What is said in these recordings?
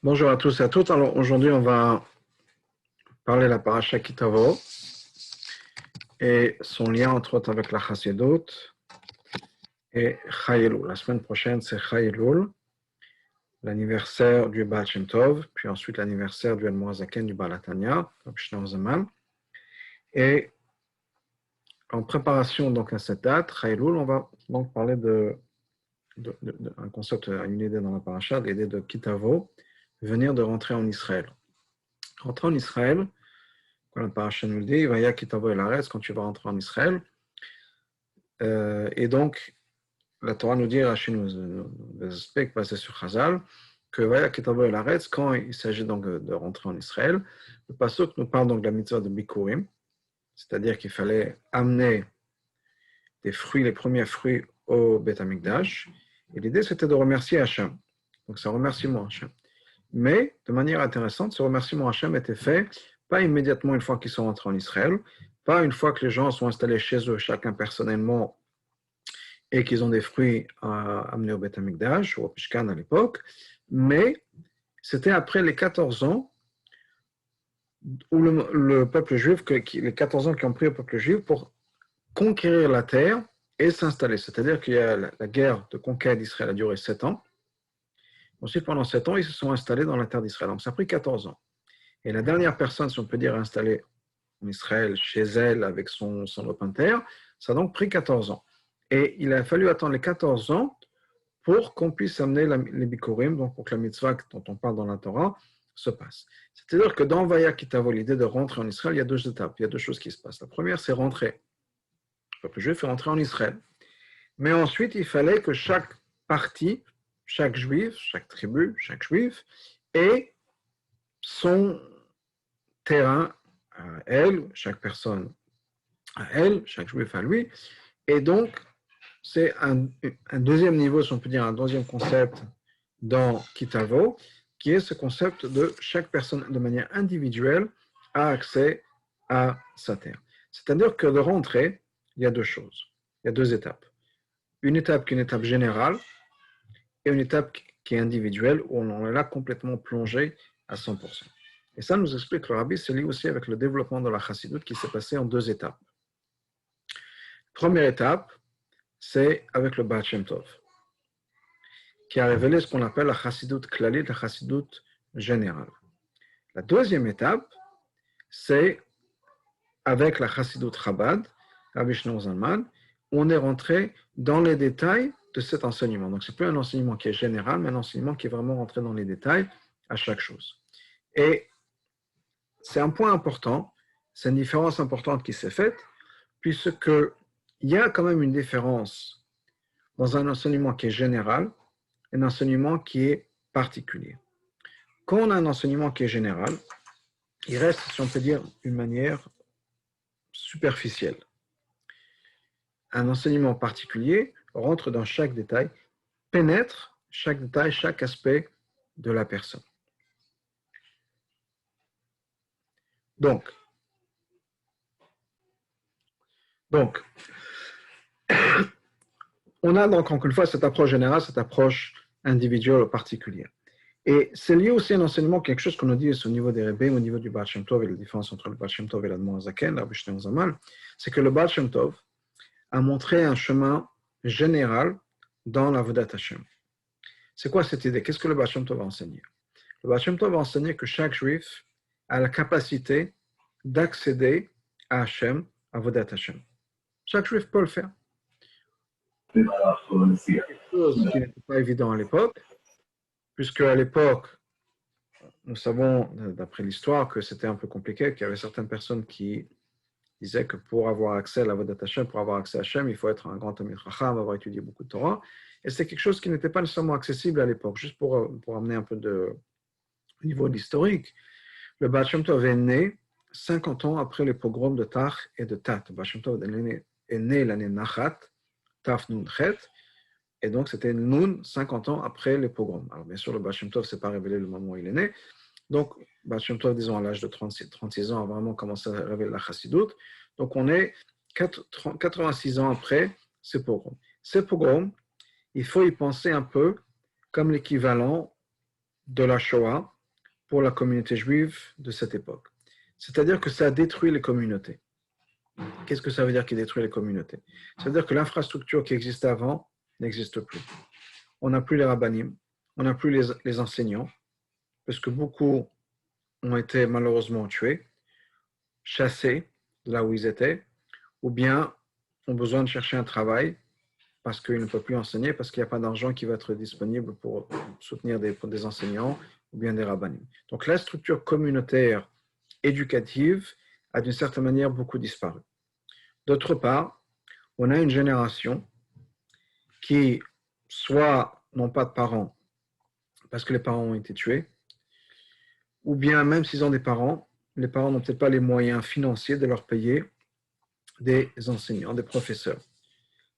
Bonjour à tous et à toutes. Alors aujourd'hui, on va parler de la paracha Kitavo et son lien entre autres avec la Chassidut et Chayelul. La semaine prochaine, c'est Chayelul, l'anniversaire du Baal Shem Tov, puis ensuite l'anniversaire du Admorazaken du Baal Hatanya, Shneur Zaman. Et en préparation donc à cette date, Chayelul, on va donc parler d'un concept, une idée dans la paracha, l'idée de Kitavo, venir de rentrer en Israël. Rentrer en Israël, quand la paracha nous le dit, Vaya Kitavo el Haaretz, quand tu vas rentrer en Israël. Et donc, la Torah nous dit, Rachid nous explique, basé sur Chazal, que Vaya Kitavo el Haaretz, quand il s'agit donc de rentrer en Israël, le pasuk nous parle donc de la mitzvah de Bikurim, c'est-à-dire qu'il fallait amener des fruits, les premiers fruits au Beth Amikdash, et l'idée c'était de remercier Hachem. Donc c'est un remerciement à Hachem. Mais, de manière intéressante, ce remerciement à Hachem était fait pas immédiatement une fois qu'ils sont rentrés en Israël, pas une fois que les gens sont installés chez eux, chacun personnellement, et qu'ils ont des fruits amenés au Beth Amikdash, ou au Pishkan à l'époque, mais c'était après les 14 ans où le peuple juif, les 14 ans qui ont pris au peuple juif pour conquérir la terre et s'installer. C'est-à-dire qu'il y a la guerre de conquête d'Israël a duré 7 ans. Ensuite, pendant 7 ans, ils se sont installés dans la terre d'Israël. Donc ça a pris 14 ans. Et la dernière personne, si on peut dire, installée en Israël, chez elle, avec son lopin de terre, ça a donc pris 14 ans. Et il a fallu attendre les 14 ans pour qu'on puisse amener les Bikurim, donc pour que la mitzvah dont on parle dans la Torah se passe. C'est-à-dire que dans Vaya Kitavo, l'idée de rentrer en Israël, il y a deux étapes, il y a deux choses qui se passent. La première, c'est rentrer. Le peuple juif est rentré en Israël. Mais ensuite, il fallait que chaque partie, chaque juif, chaque tribu, chaque juif, ait son terrain à elle, chaque personne à elle, chaque juif à lui. Et donc, c'est un deuxième niveau, si on peut dire, un deuxième concept dans Kitavo, qui est ce concept de chaque personne, de manière individuelle, a accès à sa terre. C'est-à-dire que de rentrer, il y a deux choses, il y a deux étapes. Une étape qui est une étape générale et une étape qui est individuelle, où on est là complètement plongé à 100%. Et ça nous explique le Rabbi, c'est lié aussi avec le développement de la Chassidut qui s'est passé en deux étapes. Première étape, c'est avec le Baal Shem Tov, qui a révélé ce qu'on appelle la Chassidut Klalit, la Chassidut générale. La deuxième étape, c'est avec la Chassidut Chabad, Rabbi Shneur Zalman, où on est rentré dans les détails de cet enseignement. Donc, ce n'est plus un enseignement qui est général, mais un enseignement qui est vraiment rentré dans les détails à chaque chose. Et c'est un point important, c'est une différence importante qui s'est faite, puisqu'il y a quand même une différence dans un enseignement qui est général et un enseignement qui est particulier. Quand on a un enseignement qui est général, il reste, si on peut dire, d'une manière superficielle. Un enseignement particulier rentre dans chaque détail, pénètre chaque détail, chaque aspect de la personne. Donc, on a donc encore une fois cette approche générale, cette approche individuelle ou particulière. Et c'est lié aussi à un enseignement, quelque chose qu'on nous dit au niveau des Rebbeim, au niveau du Baal Shem Tov, et la différence entre le Baal Shem Tov et l'Admorazaken, la Shneur Zaman, c'est que le Baal Shem Tov a montré un chemin général dans la Vodat Hashem. C'est quoi cette idée? Qu'est-ce que le Baal Shem Tov a enseigné? Le Baal Shem Tov a enseigné que chaque juif a la capacité d'accéder à Hashem, à Vodat Hashem. Chaque juif peut le faire. C'est quelque chose qui n'était pas évident à l'époque, puisque à l'époque, nous savons, d'après l'histoire, que c'était un peu compliqué, qu'il y avait certaines personnes qui disaient que pour avoir accès à la Vodat Hashem, pour avoir accès à Hashem, il faut être un grand Talmid Chacham, avoir étudié beaucoup de Torah. Et c'est quelque chose qui n'était pas nécessairement accessible à l'époque. Juste pour amener un peu de niveau d'historique, le Baal Shem Tov est né 50 ans après les pogroms de Tach et de Tat. Le Baal Shem Tov est né l'année Nachat, Taf Nun Chet, et donc c'était Nun 50 ans après les pogroms. Alors bien sûr, le Baal Shem Tov ne s'est pas révélé le moment où il est né. Donc, Baal Shem Tov, disons, à l'âge de 36 ans, a vraiment commencé à révéler la Chassidut. Donc, on est 86 ans après ces pogroms. Ces pogroms, il faut y penser un peu comme l'équivalent de la Shoah pour la communauté juive de cette époque. C'est-à-dire que ça a détruit les communautés. Qu'est-ce que ça veut dire qu'il détruit les communautés? Ça veut dire que l'infrastructure qui existait avant n'existe plus. On n'a plus les rabbinim, on n'a plus les enseignants, parce que beaucoup ont été malheureusement tués, chassés de là où ils étaient, ou bien ont besoin de chercher un travail parce qu'ils ne peuvent plus enseigner, parce qu'il n'y a pas d'argent qui va être disponible pour soutenir des enseignants ou bien des rabbinim. Donc la structure communautaire éducative a d'une certaine manière beaucoup disparu. D'autre part, on a une génération qui soit n'ont pas de parents parce que les parents ont été tués, ou bien même s'ils ont des parents, les parents n'ont peut-être pas les moyens financiers de leur payer des enseignants, des professeurs,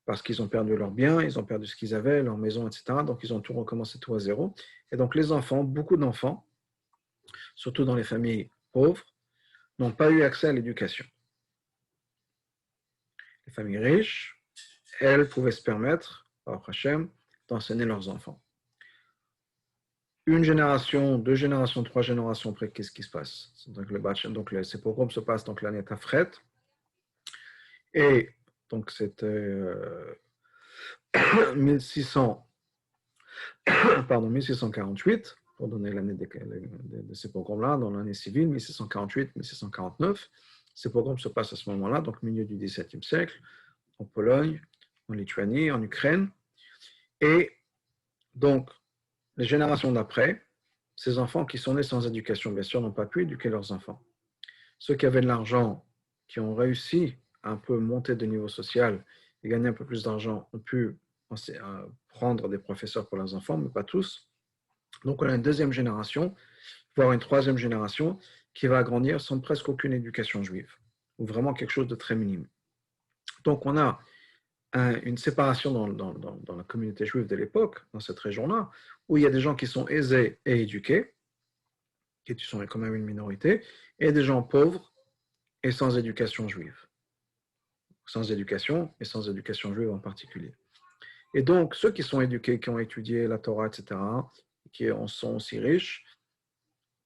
parce qu'ils ont perdu leurs biens, ils ont perdu ce qu'ils avaient, leur maison, etc. Donc ils ont tout recommencé tout à zéro. Et donc les enfants, beaucoup d'enfants, surtout dans les familles pauvres, n'ont pas eu accès à l'éducation. Les familles riches, elles pouvaient se permettre, par Hachem, d'enseigner leurs enfants. Une génération, deux générations, trois générations après, qu'est-ce qui se passe? Donc ces pogroms se passent donc l'année Tafret. Et donc c'était 1648, pour donner l'année de ces pogroms-là, dans l'année civile, 1648-1649. Ces pogroms se passent à ce moment-là, donc au milieu du XVIIe siècle, en Pologne, en Lituanie, en Ukraine. Et donc, les générations d'après, ces enfants qui sont nés sans éducation, bien sûr, n'ont pas pu éduquer leurs enfants. Ceux qui avaient de l'argent, qui ont réussi à un peu monter de niveau social et gagner un peu plus d'argent, ont pu prendre des professeurs pour leurs enfants, mais pas tous. Donc on a une deuxième génération, voire une troisième génération, qui va grandir sans presque aucune éducation juive, ou vraiment quelque chose de très minime. Donc on a une séparation dans la communauté juive de l'époque, dans cette région-là, où il y a des gens qui sont aisés et éduqués, qui sont quand même une minorité, et des gens pauvres et sans éducation juive. Sans éducation, et sans éducation juive en particulier. Et donc, ceux qui sont éduqués, qui ont étudié la Torah, etc., qui sont aussi riches,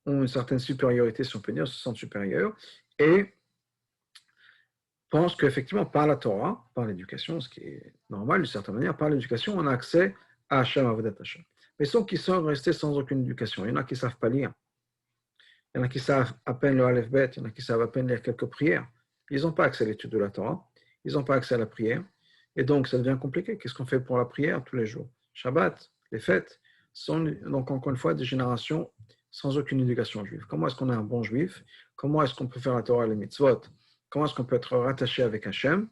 ont une certaine supériorité, si on peut dire, se sentent supérieurs, et pensent qu'effectivement, par la Torah, par l'éducation, ce qui est normal d'une certaine manière, par l'éducation, on a accès à Hachem, à Avodat Hachem. Mais ceux qui sont restés sans aucune éducation, il y en a qui ne savent pas lire, il y en a qui savent à peine le Aleph Bet, il y en a qui savent à peine lire quelques prières. Ils n'ont pas accès à l'étude de la Torah, ils n'ont pas accès à la prière, et donc ça devient compliqué. Qu'est-ce qu'on fait pour la prière tous les jours? Shabbat, les fêtes, sont donc encore une fois des générations sans aucune éducation juive. Comment est-ce qu'on est un bon juif? Comment est-ce qu'on peut faire la Torah et les mitzvot? Comment est-ce qu'on peut être rattaché avec Hachem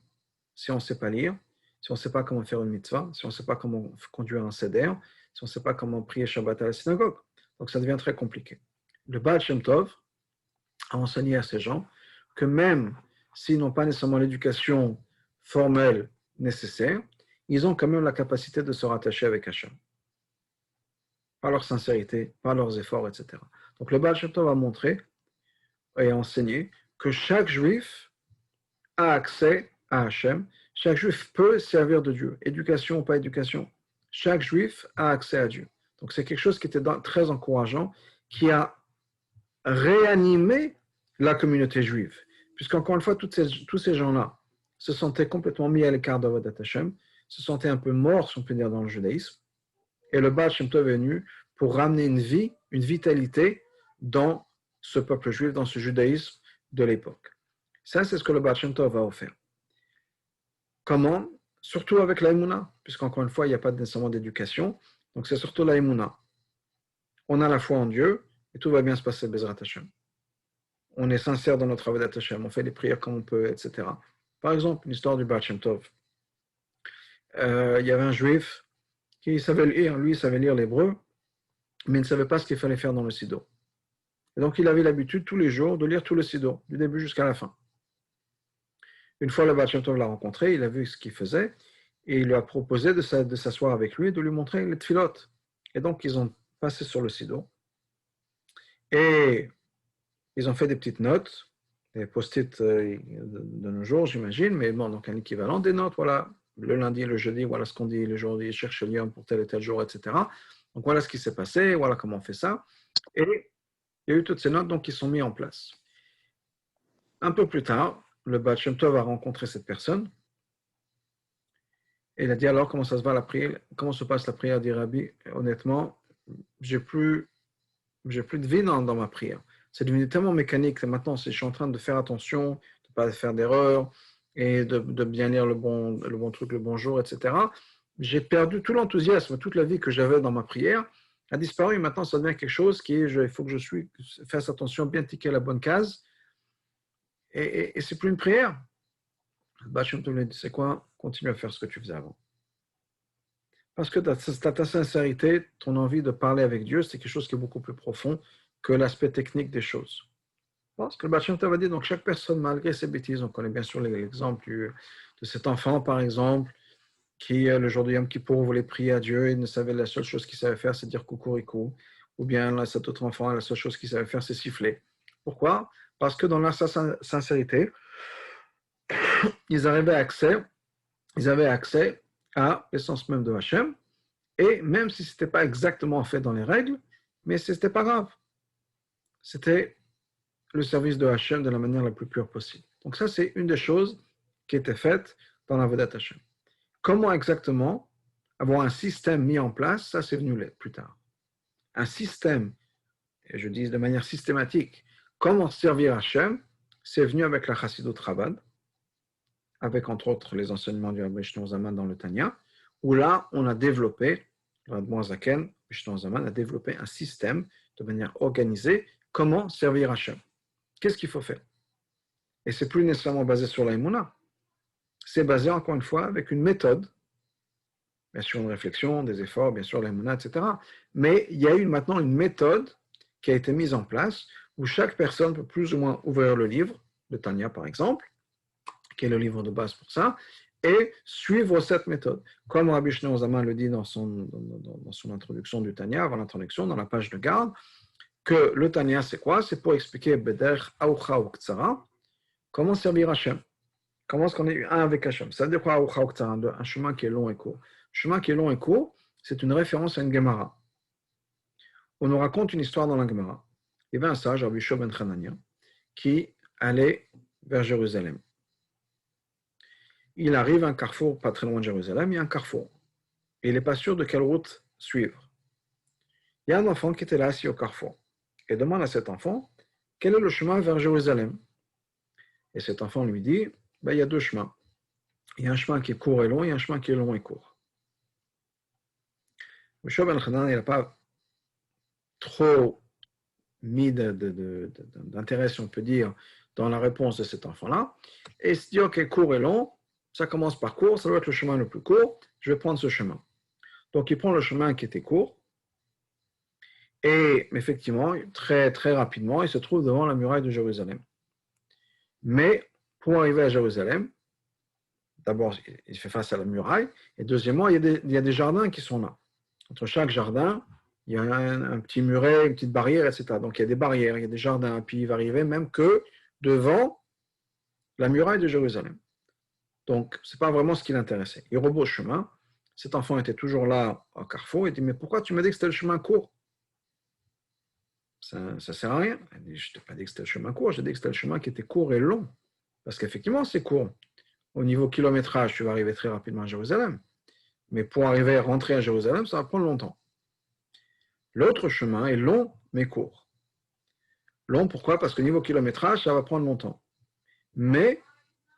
si on ne sait pas lire, si on ne sait pas comment faire une mitzvah, si on ne sait pas comment conduire un seder, si on ne sait pas comment prier Shabbat à la synagogue? Donc ça devient très compliqué. Le Baal Shem Tov a enseigné à ces gens que même s'ils n'ont pas nécessairement l'éducation formelle nécessaire, ils ont quand même la capacité de se rattacher avec Hachem, par leur sincérité, par leurs efforts, etc. Donc le Baal Shem Tov a montré et enseigné que chaque juif a accès à Hachem, chaque juif peut servir de Dieu, éducation ou pas éducation, chaque juif a accès à Dieu. Donc c'est quelque chose qui était très encourageant, qui a réanimé la communauté juive, puisqu'encore une fois, tous ces gens-là se sentaient complètement mis à l'écart d'Avodat Hashem, se sentaient un peu morts, si on peut dire, dans le judaïsme, et le Baal Shem Tov est venu pour ramener une vie, une vitalité dans ce peuple juif, dans ce judaïsme de l'époque. Ça, c'est ce que le Baal Shem Tov a offert. Comment? Surtout avec l'aïmouna, puisqu'encore une fois, il n'y a pas nécessairement d'éducation, donc c'est surtout l'aïmouna. On a la foi en Dieu, et tout va bien se passer, Bezrat Hashem. On est sincère dans notre Avodat Hashem, on fait les prières comme on peut, etc. Par exemple, l'histoire du Baal Shem Tov. Il y avait un juif qui savait lire, lui, il savait lire l'hébreu, mais il ne savait pas ce qu'il fallait faire dans le Siddur. Et donc, il avait l'habitude tous les jours de lire tout le Siddur, du début jusqu'à la fin. Une fois le Baal Shem Tov l'a rencontré, il a vu ce qu'il faisait, et il lui a proposé de s'asseoir avec lui et de lui montrer les tfilot. Et donc, ils ont passé sur le Siddur. Et ils ont fait des petites notes, des post-it de nos jours, j'imagine, mais bon, donc un équivalent des notes, voilà, le lundi, le jeudi, voilà ce qu'on dit, le jour, ils cherchent le lien pour tel et tel jour, etc. Donc voilà ce qui s'est passé, voilà comment on fait ça. Et il y a eu toutes ces notes donc, qui sont mises en place. Un peu plus tard, le Baal Shem Tov a rencontré cette personne et il a dit alors comment ça se va la prière, comment se passe la prière du Rabbi. Honnêtement, j'ai plus de vie dans ma prière. C'est devenu tellement mécanique. Maintenant, je suis en train de faire attention, de ne pas faire d'erreurs et de bien lire le bon truc, le bonjour, etc. J'ai perdu tout l'enthousiasme, toute la vie que j'avais dans ma prière a disparu. Maintenant, ça devient quelque chose qui est, il faut que je fasse attention, bien ticker la bonne case. Et c'est plus une prière. Bachem te dit, c'est quoi? Continue à faire ce que tu faisais avant. Parce que ta sincérité, ton envie de parler avec Dieu, c'est quelque chose qui est beaucoup plus profond que l'aspect technique des choses. Parce que le Bachem va dire, donc chaque personne, malgré ses bêtises, on connaît bien sûr l'exemple de cet enfant, par exemple, qui, le jour de Yom Kippour, voulait prier à Dieu, il ne savait, la seule chose qu'il savait faire, c'est dire coucou. Ou bien cet autre enfant, la seule chose qu'il savait faire, c'est siffler. Pourquoi? Parce que dans leur sincérité, ils avaient accès à l'essence même de Hachem, et même si ce n'était pas exactement fait dans les règles, mais ce n'était pas grave. C'était le service de Hachem de la manière la plus pure possible. Donc ça, c'est une des choses qui était faite dans la Vodat Hachem. Comment exactement avoir un système mis en place, ça c'est venu plus tard. Un système, et je dis de manière systématique, comment servir Hachem, c'est venu avec la Chassidut Chabad, avec entre autres les enseignements du Rabbi Shlomo Zalman dans le Tanya, où là, on a développé, le Rabbi Zaken, Shlomo Zalman, a développé un système de manière organisée, comment servir Hachem. Qu'est-ce qu'il faut faire? Et c'est plus nécessairement basé sur l'aïmouna, c'est basé encore une fois avec une méthode, bien sûr une réflexion, des efforts, bien sûr l'aïmouna, etc. Mais il y a eu maintenant une méthode qui a été mise en place, où chaque personne peut plus ou moins ouvrir le livre, le Tanya par exemple, qui est le livre de base pour ça, et suivre cette méthode. Comme Rabbi Shlomo Zalman le dit dans son introduction du Tanya, avant l'introduction, dans la page de garde, que le Tanya, c'est quoi? C'est pour expliquer Bederch Aoucha ou Ktsara, comment servir Hachem. Comment est-ce qu'on est un avec Hachem? Ça veut dire quoi Aoucha ou Ktsara? Un chemin qui est long et court. Un chemin qui est long et court, c'est une référence à une Gemara. On nous raconte une histoire dans la Gemara. Il y avait un sage, Rabbi Shua ben Chanania, qui allait vers Jérusalem. Il arrive à un carrefour pas très loin de Jérusalem, il y a un carrefour. Et il n'est pas sûr de quelle route suivre. Il y a un enfant qui était là assis au carrefour. Et demande à cet enfant, quel est le chemin vers Jérusalem? Et cet enfant lui dit, il y a deux chemins. Il y a un chemin qui est court et long, il y a un chemin qui est long et court. M. Ben Hanan, il n'a pas trop mis d'intérêt, si on peut dire, dans la réponse de cet enfant-là. Et il se dit, ok, court et long, ça commence par court, ça doit être le chemin le plus court, je vais prendre ce chemin. Donc il prend le chemin qui était court, et effectivement, très, très rapidement, il se trouve devant la muraille de Jérusalem. Mais pour arriver à Jérusalem, d'abord, il fait face à la muraille, et deuxièmement, il y a des jardins qui sont là. Entre chaque jardin, il y a un petit muret, une petite barrière, etc. Donc il y a des barrières, il y a des jardins, puis il va arriver même que devant la muraille de Jérusalem. Donc, ce n'est pas vraiment ce qui l'intéressait. Il rebrousse chemin. Cet enfant était toujours là au carrefour. Il dit, mais pourquoi tu m'as dit que c'était le chemin court? Ça ne sert à rien. Il dit, je ne t'ai pas dit que c'était le chemin court, j'ai dit que c'était le chemin qui était court et long. Parce qu'effectivement, c'est court. Au niveau kilométrage, tu vas arriver très rapidement à Jérusalem. Mais pour arriver à rentrer à Jérusalem, ça va prendre longtemps. L'autre chemin est long, mais court. Long, pourquoi? Parce qu'au niveau kilométrage, ça va prendre longtemps. Mais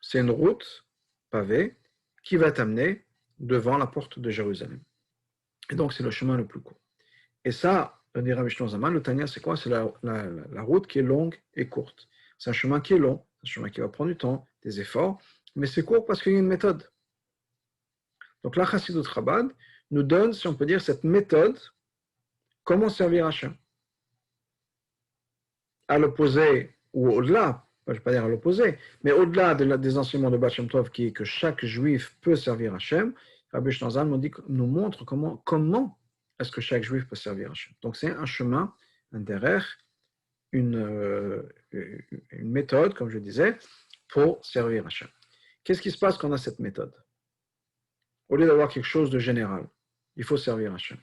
c'est une route pavée qui va t'amener devant la porte de Jérusalem. Et donc, c'est le chemin le plus court. Et ça, le dit Rabbi Shlomo Zalman, le Tanya, c'est quoi? C'est la route qui est longue et courte. C'est un chemin qui est long, un chemin qui va prendre du temps, des efforts, mais c'est court parce qu'il y a une méthode. Donc, la Chassidut Chabad nous donne, si on peut dire, cette méthode, comment servir Hachem. À l'opposé, ou au-delà, je ne vais pas dire à l'opposé, mais au-delà des enseignements de Baal Shem Tov, qui est que chaque juif peut servir Hachem, Rabbi Shlomo Zalman nous montre comment est-ce que chaque juif peut servir Hachem. Donc c'est un chemin, un derrière, une méthode, comme je disais, pour servir Hachem. Qu'est-ce qui se passe quand on a cette méthode? Au lieu d'avoir quelque chose de général, il faut servir Hachem.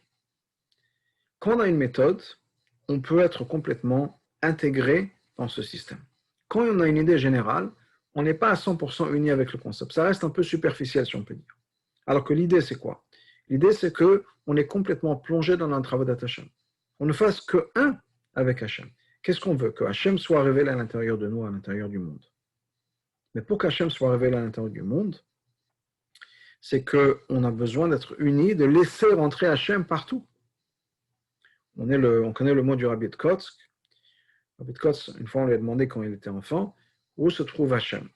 quand on a une méthode, on peut être complètement intégré dans ce système. Quand on a une idée générale, on n'est pas à 100% uni avec le concept. Ça reste un peu superficiel, si on peut dire. Alors que l'idée, c'est quoi? L'idée, c'est qu'on est complètement plongé dans un travail d'Hachem. On ne fasse que un avec Hachem. Qu'est-ce qu'on veut? Que Hachem soit révélé à l'intérieur de nous, à l'intérieur du monde. Mais pour qu'Hachem soit révélé à l'intérieur du monde, c'est qu'on a besoin d'être unis, de laisser rentrer Hachem partout. On connaît le mot du Rabbi de Kotsk. Rabbi de Kotsk, une fois, on lui a demandé quand il était enfant, où se trouve Hachem?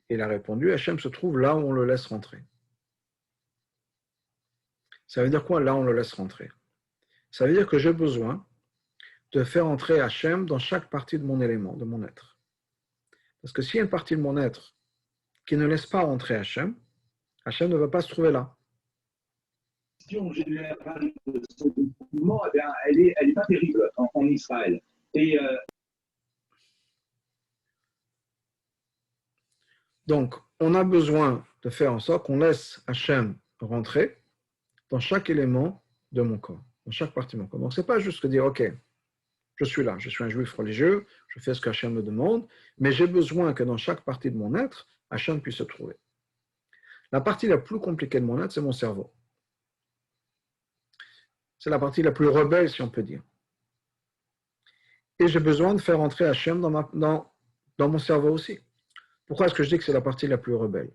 Et il a répondu, Hachem se trouve là où on le laisse rentrer. Ça veut dire quoi, là où on le laisse rentrer? Ça veut dire que j'ai besoin de faire entrer Hachem dans chaque partie de mon élément, de mon être. Parce que s'il y a une partie de mon être qui ne laisse pas rentrer Hachem, Hachem ne va pas se trouver là. En général de ce mouvement, eh bien, elle est pas terrible en Israël. Et donc, on a besoin de faire en sorte qu'on laisse Hachem rentrer dans chaque élément de mon corps, dans chaque partie de mon corps. Donc, ce n'est pas juste que dire, OK, je suis là, je suis un juif religieux, je fais ce que Hachem me demande, mais j'ai besoin que dans chaque partie de mon être, Hachem puisse se trouver. La partie la plus compliquée de mon être, c'est mon cerveau. C'est la partie la plus rebelle, si on peut dire. Et j'ai besoin de faire entrer Hachem dans mon cerveau aussi. Pourquoi est-ce que je dis que c'est la partie la plus rebelle?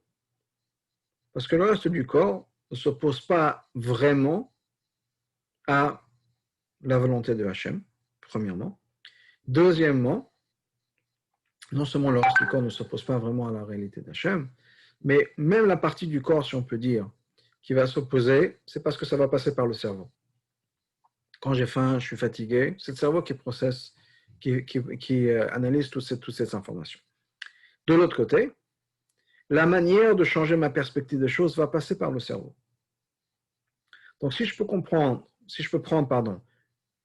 Parce que le reste du corps ne s'oppose pas vraiment à la volonté de Hachem, premièrement. Deuxièmement, non seulement le reste du corps ne s'oppose pas vraiment à la réalité d'Hachem, mais même la partie du corps, si on peut dire, qui va s'opposer, c'est parce que ça va passer par le cerveau. Quand j'ai faim, je suis fatigué, c'est le cerveau qui processe, qui analyse toutes ces informations. De l'autre côté, la manière de changer ma perspective des choses va passer par le cerveau. Donc, si je peux prendre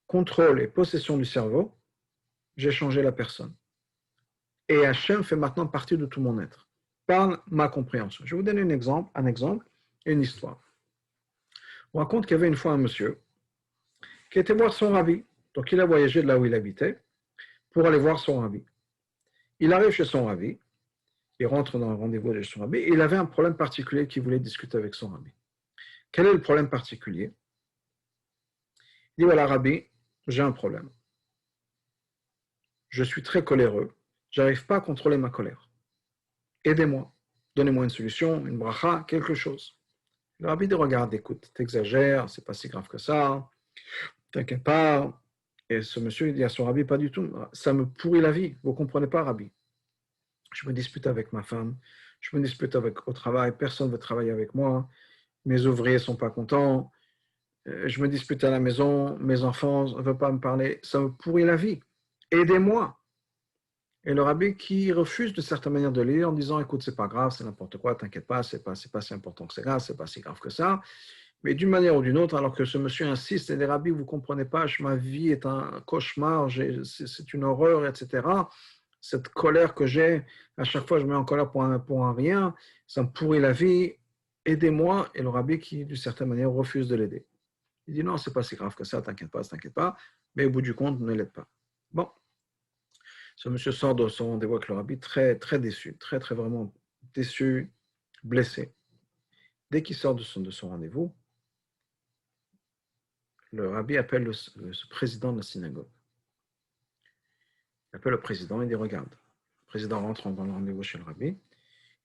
contrôle et possession du cerveau, j'ai changé la personne. Et Hachem fait maintenant partie de tout mon être, par ma compréhension. Je vais vous donner un exemple et une histoire. On raconte qu'il y avait une fois un monsieur qui était voir son rabbi. Donc, il a voyagé de là où il habitait pour aller voir son rabbi. Il arrive chez son rabbi, il rentre dans un rendez-vous de son rabbi, et il avait un problème particulier qu'il voulait discuter avec son rabbi. Quel est le problème particulier? Il dit, voilà, rabbi, j'ai un problème. Je suis très coléreux, je n'arrive pas à contrôler ma colère. Aidez-moi, donnez-moi une solution, une bracha, quelque chose. Le rabbi dit, regarde, écoute, t'exagères, c'est pas si grave que ça, t'inquiète pas. Et ce monsieur, il dit à son rabbi, pas du tout, ça me pourrit la vie, vous comprenez pas, rabbi. Je me dispute avec ma femme, je me dispute au travail, personne ne veut travailler avec moi, mes ouvriers ne sont pas contents, je me dispute à la maison, mes enfants ne veulent pas me parler, ça me pourrit la vie. Aidez-moi. Et le rabbi qui refuse de certaine manière de lire en disant, écoute, c'est pas grave, c'est n'importe quoi, t'inquiète pas, c'est pas si important que c'est pas si grave que ça. Mais d'une manière ou d'une autre, alors que ce monsieur insiste, et les rabbis, vous ne comprenez pas, ma vie est un cauchemar, c'est une horreur, etc. Cette colère que j'ai, à chaque fois je me mets en colère pour un rien, ça me pourrit la vie, aidez-moi. Et le rabbi qui, d'une certaine manière, refuse de l'aider. Il dit non, c'est pas si grave que ça, t'inquiète pas, mais au bout du compte, ne l'aide pas. Bon, ce monsieur sort de son rendez-vous avec le rabbi très, très déçu, très, très vraiment déçu, blessé. Dès qu'il sort de son rendez-vous, le rabbi appelle le président de la synagogue. Il appelle le président et dit regarde. Le président rentre dans le rendez-vous chez le rabbi.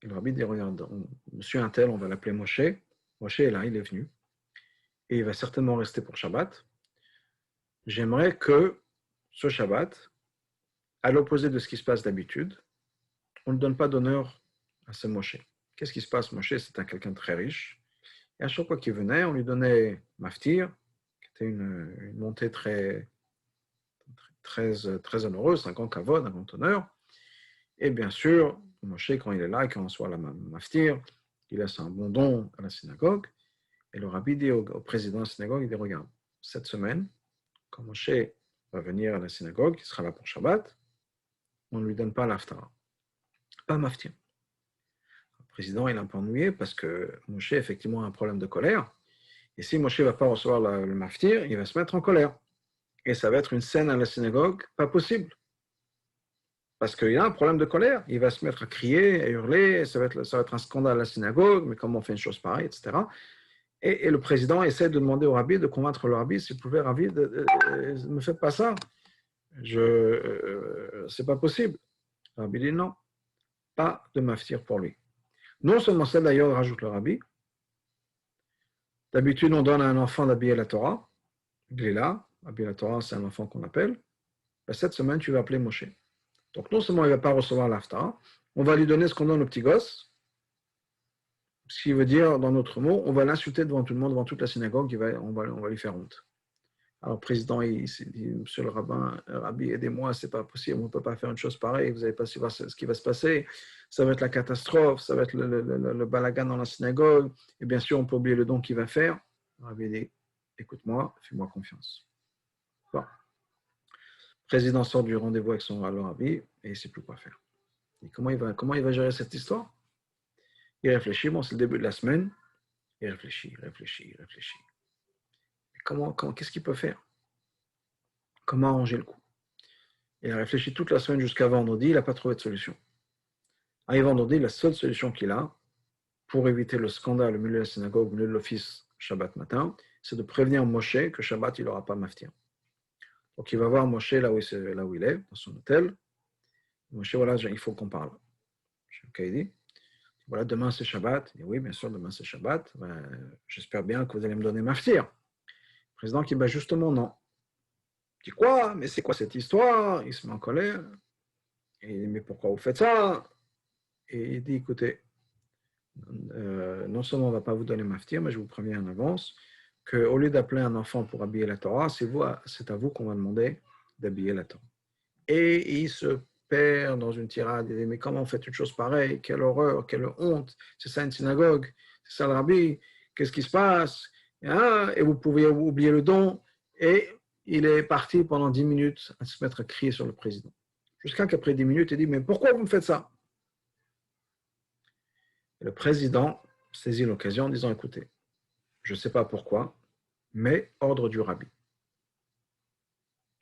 Et le rabbi dit regarde, monsieur Untel, on va l'appeler Moshe. Moshe est là, il est venu. Et il va certainement rester pour Shabbat. J'aimerais que ce Shabbat, à l'opposé de ce qui se passe d'habitude, on ne donne pas d'honneur à ce Moshe. Qu'est-ce qui se passe? Moshe, c'est quelqu'un de très riche. Et à chaque fois qu'il venait, on lui donnait maftir, qui était une montée très heureuse, un grand kavod, un grand honneur. Et bien sûr, Moshe, quand il est là, quand on reçoit la maftir, il laisse un bon don à la synagogue. Et le rabbi dit au président de la synagogue, il dit, regarde, cette semaine, quand Moshe va venir à la synagogue, il sera là pour Shabbat, on ne lui donne pas l'haftara, pas maftir. Le président, il est un peu ennuyé parce que Moshe, effectivement, a un problème de colère. Et si Moshe ne va pas recevoir le maftir, il va se mettre en colère. Et ça va être une scène à la synagogue pas possible. Parce qu'il y a un problème de colère. Il va se mettre à crier, à hurler, ça va être un scandale à la synagogue, mais comment on fait une chose pareille, etc. Et le président essaie de demander au rabbi, de convaincre le rabbi, s'il pouvait, rabbi, ne me faites pas ça. C'est pas possible. Le rabbi dit non, pas de maftir pour lui. Non seulement ça, d'ailleurs, rajoute le rabbi, d'habitude, on donne à un enfant d'habiller la Torah, Glila, habiller la Torah, c'est un enfant qu'on appelle. Ben, cette semaine, tu vas appeler Moshe. Donc, non seulement il ne va pas recevoir l'Haftarah, on va lui donner ce qu'on donne au petit gosse, ce qui veut dire, dans notre mot, on va l'insulter devant tout le monde, devant toute la synagogue, on va lui faire honte. Alors, le président, il s'est dit, monsieur le rabbi, aidez-moi, c'est pas possible, on ne peut pas faire une chose pareille, vous n'allez pas savoir ce qui va se passer, ça va être la catastrophe, ça va être le balagan dans la synagogue, et bien sûr, on peut oublier le don qu'il va faire. Le rabbi dit, écoute-moi, fais-moi confiance. Bon. Le président sort du rendez-vous avec son rabbi, et il ne sait plus quoi faire. Et comment il va gérer cette histoire? Il réfléchit, bon, c'est le début de la semaine, il réfléchit. Qu'est-ce qu'il peut faire? Comment arranger le coup? Il a réfléchi toute la semaine jusqu'à vendredi, il n'a pas trouvé de solution. Arrivé vendredi, la seule solution qu'il a pour éviter le scandale au milieu de la synagogue, au milieu de l'office Shabbat matin, c'est de prévenir Moshe que Shabbat, il n'aura pas maftir. Donc il va voir Moshe là où il est, dans son hôtel. Moshe, voilà, il faut qu'on parle. Il dit, voilà, demain c'est Shabbat. Il dit, oui, bien sûr, demain c'est Shabbat. J'espère bien que vous allez me donner maftir. Le président qui dit, justement, non. Il dit, quoi? Mais c'est quoi cette histoire? Il se met en colère. Et il dit, mais pourquoi vous faites ça? Et il dit, écoutez, non seulement on ne va pas vous donner maftir, mais je vous préviens en avance qu'au lieu d'appeler un enfant pour habiller la Torah, c'est à vous qu'on va demander d'habiller la Torah. Et il se perd dans une tirade, il dit, mais comment vous faites une chose pareille? Quelle horreur, quelle honte, c'est ça une synagogue, c'est ça le rabbi, qu'est-ce qui se passe? Et vous pouvez oublier le don. Et il est parti pendant 10 minutes à se mettre à crier sur le président. Jusqu'à qu'après 10 minutes, il dit, mais pourquoi vous me faites ça? Et le président saisit l'occasion en disant, écoutez, je ne sais pas pourquoi, mais ordre du rabbi.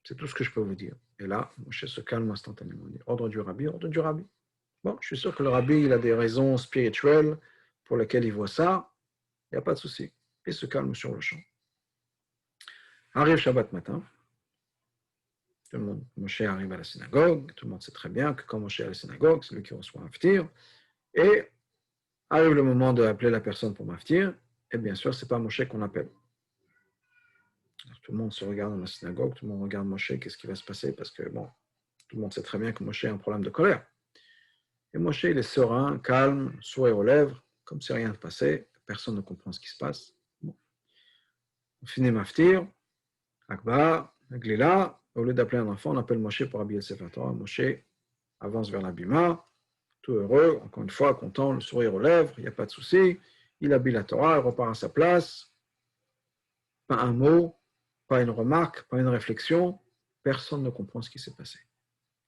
C'est tout ce que je peux vous dire. Et là, Moshe se calme instantanément. Il dit, ordre du rabbi, ordre du rabbi. Bon, je suis sûr que le rabbi, il a des raisons spirituelles pour lesquelles il voit ça. Il n'y a pas de souci. Il se calme sur le champ. Arrive Shabbat matin. Tout le monde, Moshe arrive à la synagogue. Tout le monde sait très bien que quand Moshe est à la synagogue, c'est lui qui reçoit un maftir. Et arrive le moment d'appeler la personne pour maftir. Et bien sûr, ce n'est pas Moshe qu'on appelle. Alors, tout le monde se regarde dans la synagogue, tout le monde regarde Moshe, qu'est-ce qui va se passer? Parce que, bon, tout le monde sait très bien que Moshe a un problème de colère. Et Moshe, il est serein, calme, sourire aux lèvres, comme si rien ne passait, personne ne comprend ce qui se passe. Bon. On finit maftir, Akbar, Glila, au lieu d'appeler un enfant, on appelle Moshe pour habiller le Sefer Torah. Moshe avance vers la bima, tout heureux, encore une fois, content, le sourire aux lèvres, il n'y a pas de souci, il habille la Torah, il repart à sa place, pas un mot, pas une remarque, pas une réflexion, personne ne comprend ce qui s'est passé.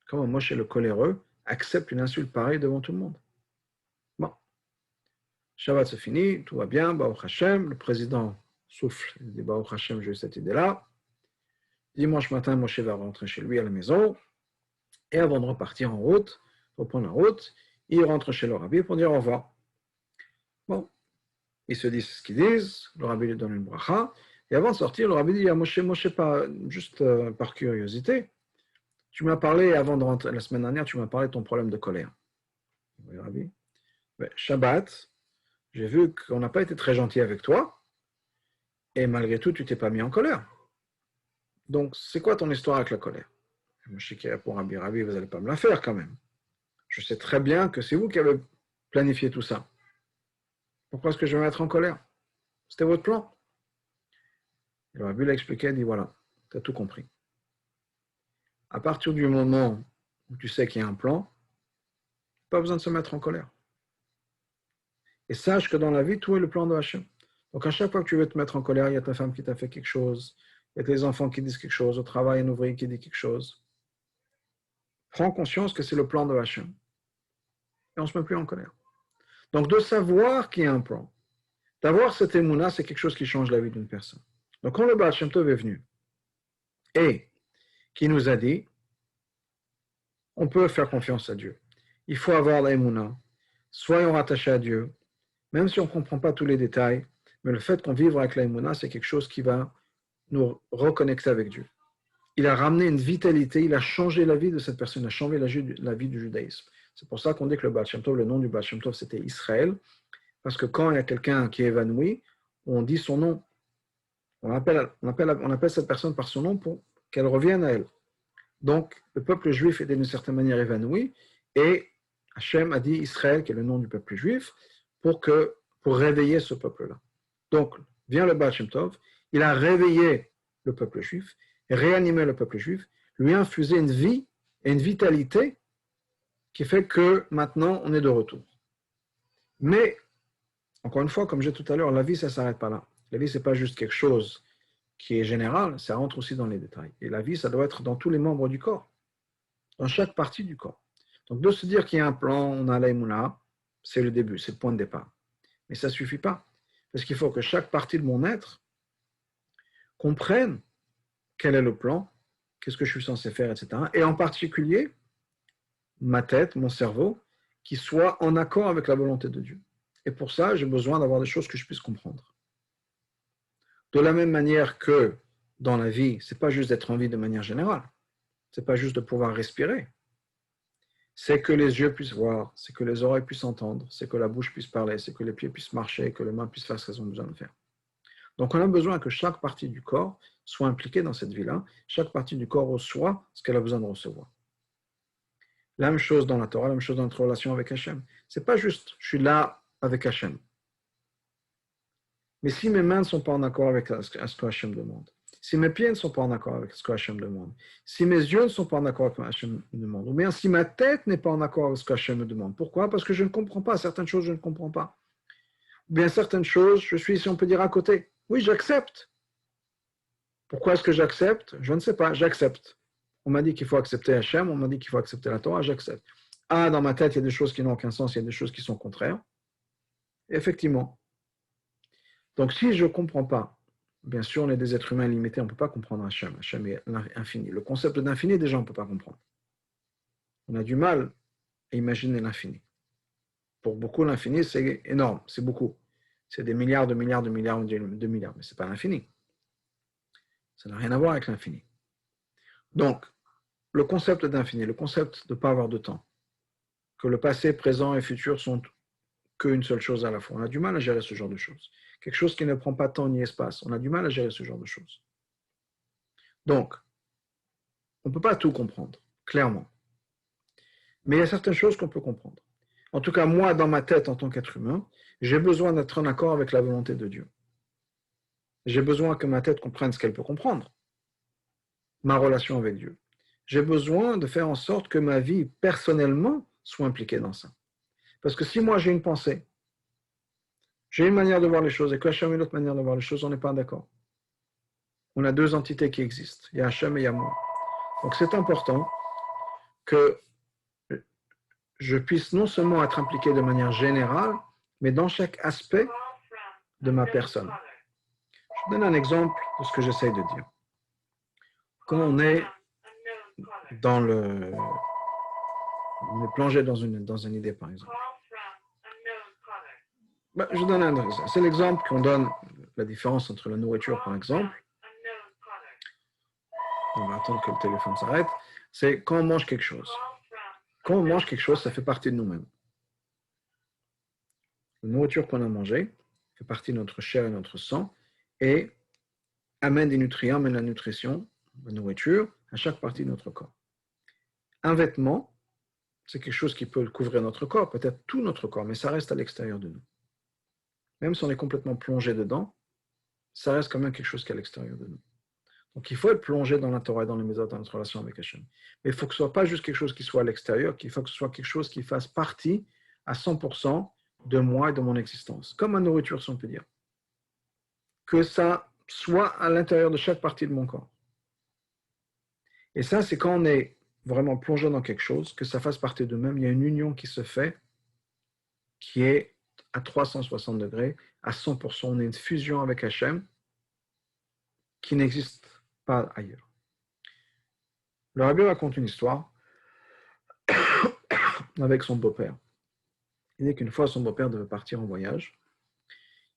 Comment Moshe, le coléreux, accepte une insulte pareille devant tout le monde? Bon. Shabbat se finit, tout va bien, Baruch Hashem, le président souffle, il dit Baruch Hashem, j'ai eu cette idée-là. Dimanche matin, Moshe va rentrer chez lui à la maison, et avant de repartir en route, reprendre la route, il rentre chez le rabbi pour dire au revoir. Bon. Ils se disent ce qu'ils disent, le rabbi lui donne une bracha, et avant de sortir, le rabbi dit à Moshe, pas juste par curiosité, tu m'as parlé, avant de rentrer la semaine dernière, tu m'as parlé de ton problème de colère. Oui, rabbi. Shabbat, j'ai vu qu'on n'a pas été très gentil avec toi, et malgré tout, tu t'es pas mis en colère. Donc, c'est quoi ton histoire avec la colère? Moshe qui répond, rabbi, vous n'allez pas me la faire quand même. Je sais très bien que c'est vous qui avez planifié tout ça. Pourquoi est-ce que je vais me mettre en colère? C'était votre plan. Et le rabbi l'a expliqué, il dit, voilà, tu as tout compris. À partir du moment où tu sais qu'il y a un plan, pas besoin de se mettre en colère. Et sache que dans la vie, tout est le plan de Hachem. Donc à chaque fois que tu veux te mettre en colère, il y a ta femme qui t'a fait quelque chose, il y a tes enfants qui disent quelque chose, au travail, un ouvrier qui dit quelque chose. Prends conscience que c'est le plan de Hachem. Et on ne se met plus en colère. Donc de savoir qu'il y a un plan, D'avoir cette émouna, c'est quelque chose qui change la vie d'une personne. Donc, quand le Baal Shem Tov est venu et qui nous a dit, on peut faire confiance à Dieu. Il faut avoir la émouna. Soyons rattachés à Dieu, même si on ne comprend pas tous les détails, mais le fait qu'on vive avec la émouna, c'est quelque chose qui va nous reconnecter avec Dieu. Il a ramené une vitalité, il a changé la vie de cette personne, il a changé la vie du judaïsme. C'est pour ça qu'on dit que le Baal Shem Tov, le nom du Baal Shem Tov, c'était Israël, parce que quand il y a quelqu'un qui est évanoui, on dit son nom. On appelle cette personne par son nom pour qu'elle revienne à elle. Donc, le peuple juif était d'une certaine manière évanoui, et Hachem a dit Israël, qui est le nom du peuple juif, pour réveiller ce peuple-là. Donc, vient le Baal Shem Tov, il a réveillé le peuple juif, réanimé le peuple juif, lui a infusé une vie et une vitalité qui fait que maintenant, on est de retour. Mais, encore une fois, comme j'ai dit tout à l'heure, la vie, ça ne s'arrête pas là. La vie, ce n'est pas juste quelque chose qui est général, ça rentre aussi dans les détails. Et la vie, ça doit être dans tous les membres du corps, dans chaque partie du corps. Donc, de se dire qu'il y a un plan, on a l'aïmouna, c'est le début, c'est le point de départ. Mais ça ne suffit pas. Parce qu'il faut que chaque partie de mon être comprenne quel est le plan, qu'est-ce que je suis censé faire, etc. Et en particulier, ma tête, mon cerveau, qui soit en accord avec la volonté de Dieu. Et pour ça, j'ai besoin d'avoir des choses que je puisse comprendre. De la même manière que dans la vie, ce n'est pas juste d'être en vie de manière générale. Ce n'est pas juste de pouvoir respirer. C'est que les yeux puissent voir, c'est que les oreilles puissent entendre, c'est que la bouche puisse parler, c'est que les pieds puissent marcher, que les mains puissent faire ce qu'elles ont besoin de faire. Donc on a besoin que chaque partie du corps soit impliquée dans cette vie-là. Chaque partie du corps reçoit ce qu'elle a besoin de recevoir. La même chose dans la Torah, la même chose dans notre relation avec Hachem. Ce n'est pas juste, je suis là avec Hachem. Mais si mes mains ne sont pas en accord avec ce que Hachem demande, si mes pieds ne sont pas en accord avec ce que Hachem demande, si mes yeux ne sont pas en accord avec ce que Hachem me demande, ou bien si ma tête n'est pas en accord avec ce que Hachem me demande. Pourquoi? Parce que je ne comprends pas. Certaines choses, je ne comprends pas. Ou bien certaines choses, je suis, si on peut dire, à côté. Oui, j'accepte. Pourquoi est-ce que j'accepte? Je ne sais pas, j'accepte. On m'a dit qu'il faut accepter Hachem, on m'a dit qu'il faut accepter la Torah, j'accepte. Ah, dans ma tête, il y a des choses qui n'ont aucun sens, il y a des choses qui sont contraires. Effectivement. Donc, si je ne comprends pas, bien sûr, on est des êtres humains limités, on ne peut pas comprendre Hachem. Hachem est infini. Le concept d'infini, déjà, on ne peut pas comprendre. On a du mal à imaginer l'infini. Pour beaucoup, l'infini, c'est énorme, c'est beaucoup. C'est des milliards de milliards de milliards de milliards, mais ce n'est pas l'infini. Ça n'a rien à voir avec l'infini. Donc, le concept d'infini, le concept de ne pas avoir de temps, que le passé, présent et futur sont qu'une seule chose à la fois. On a du mal à gérer ce genre de choses. Quelque chose qui ne prend pas temps ni espace. On a du mal à gérer ce genre de choses. Donc, on ne peut pas tout comprendre, clairement. Mais il y a certaines choses qu'on peut comprendre. En tout cas, moi, dans ma tête, en tant qu'être humain, j'ai besoin d'être en accord avec la volonté de Dieu. J'ai besoin que ma tête comprenne ce qu'elle peut comprendre, ma relation avec Dieu. J'ai besoin de faire en sorte que ma vie, personnellement, soit impliquée dans ça. Parce que si moi, j'ai une pensée, j'ai une manière de voir les choses et que Hachem a une autre manière de voir les choses, on n'est pas d'accord. On a deux entités qui existent. Il y a Hachem et il y a moi. Donc c'est important que je puisse non seulement être impliqué de manière générale, mais dans chaque aspect de ma personne. Je vous donne un exemple de ce que j'essaye de dire. Quand on est on est plongé dans une idée, par exemple. Je donne un exemple. C'est l'exemple qu'on donne, la différence entre la nourriture, par exemple. On va attendre que le téléphone s'arrête. C'est quand on mange quelque chose. Quand on mange quelque chose, ça fait partie de nous-mêmes. La nourriture qu'on a mangée fait partie de notre chair et de notre sang et amène des nutriments, amène la nutrition, la nourriture, à chaque partie de notre corps. Un vêtement, c'est quelque chose qui peut couvrir notre corps, peut-être tout notre corps, mais ça reste à l'extérieur de nous. Même si on est complètement plongé dedans, ça reste quand même quelque chose qui est à l'extérieur de nous. Donc il faut être plongé dans la Torah et dans les méthodes dans notre relation avec Hachem. Mais il faut que ce ne soit pas juste quelque chose qui soit à l'extérieur, qu'il faut que ce soit quelque chose qui fasse partie à 100% de moi et de mon existence. Comme ma nourriture, si on peut dire. Que ça soit à l'intérieur de chaque partie de mon corps. Et ça, c'est quand on est vraiment plongé dans quelque chose, que ça fasse partie de nous-mêmes. Il y a une union qui se fait, qui est à 360 degrés, à 100%. On est une fusion avec Hachem qui n'existe pas ailleurs. Le Rabbi raconte une histoire avec son beau-père. Il dit qu'une fois, son beau-père devait partir en voyage.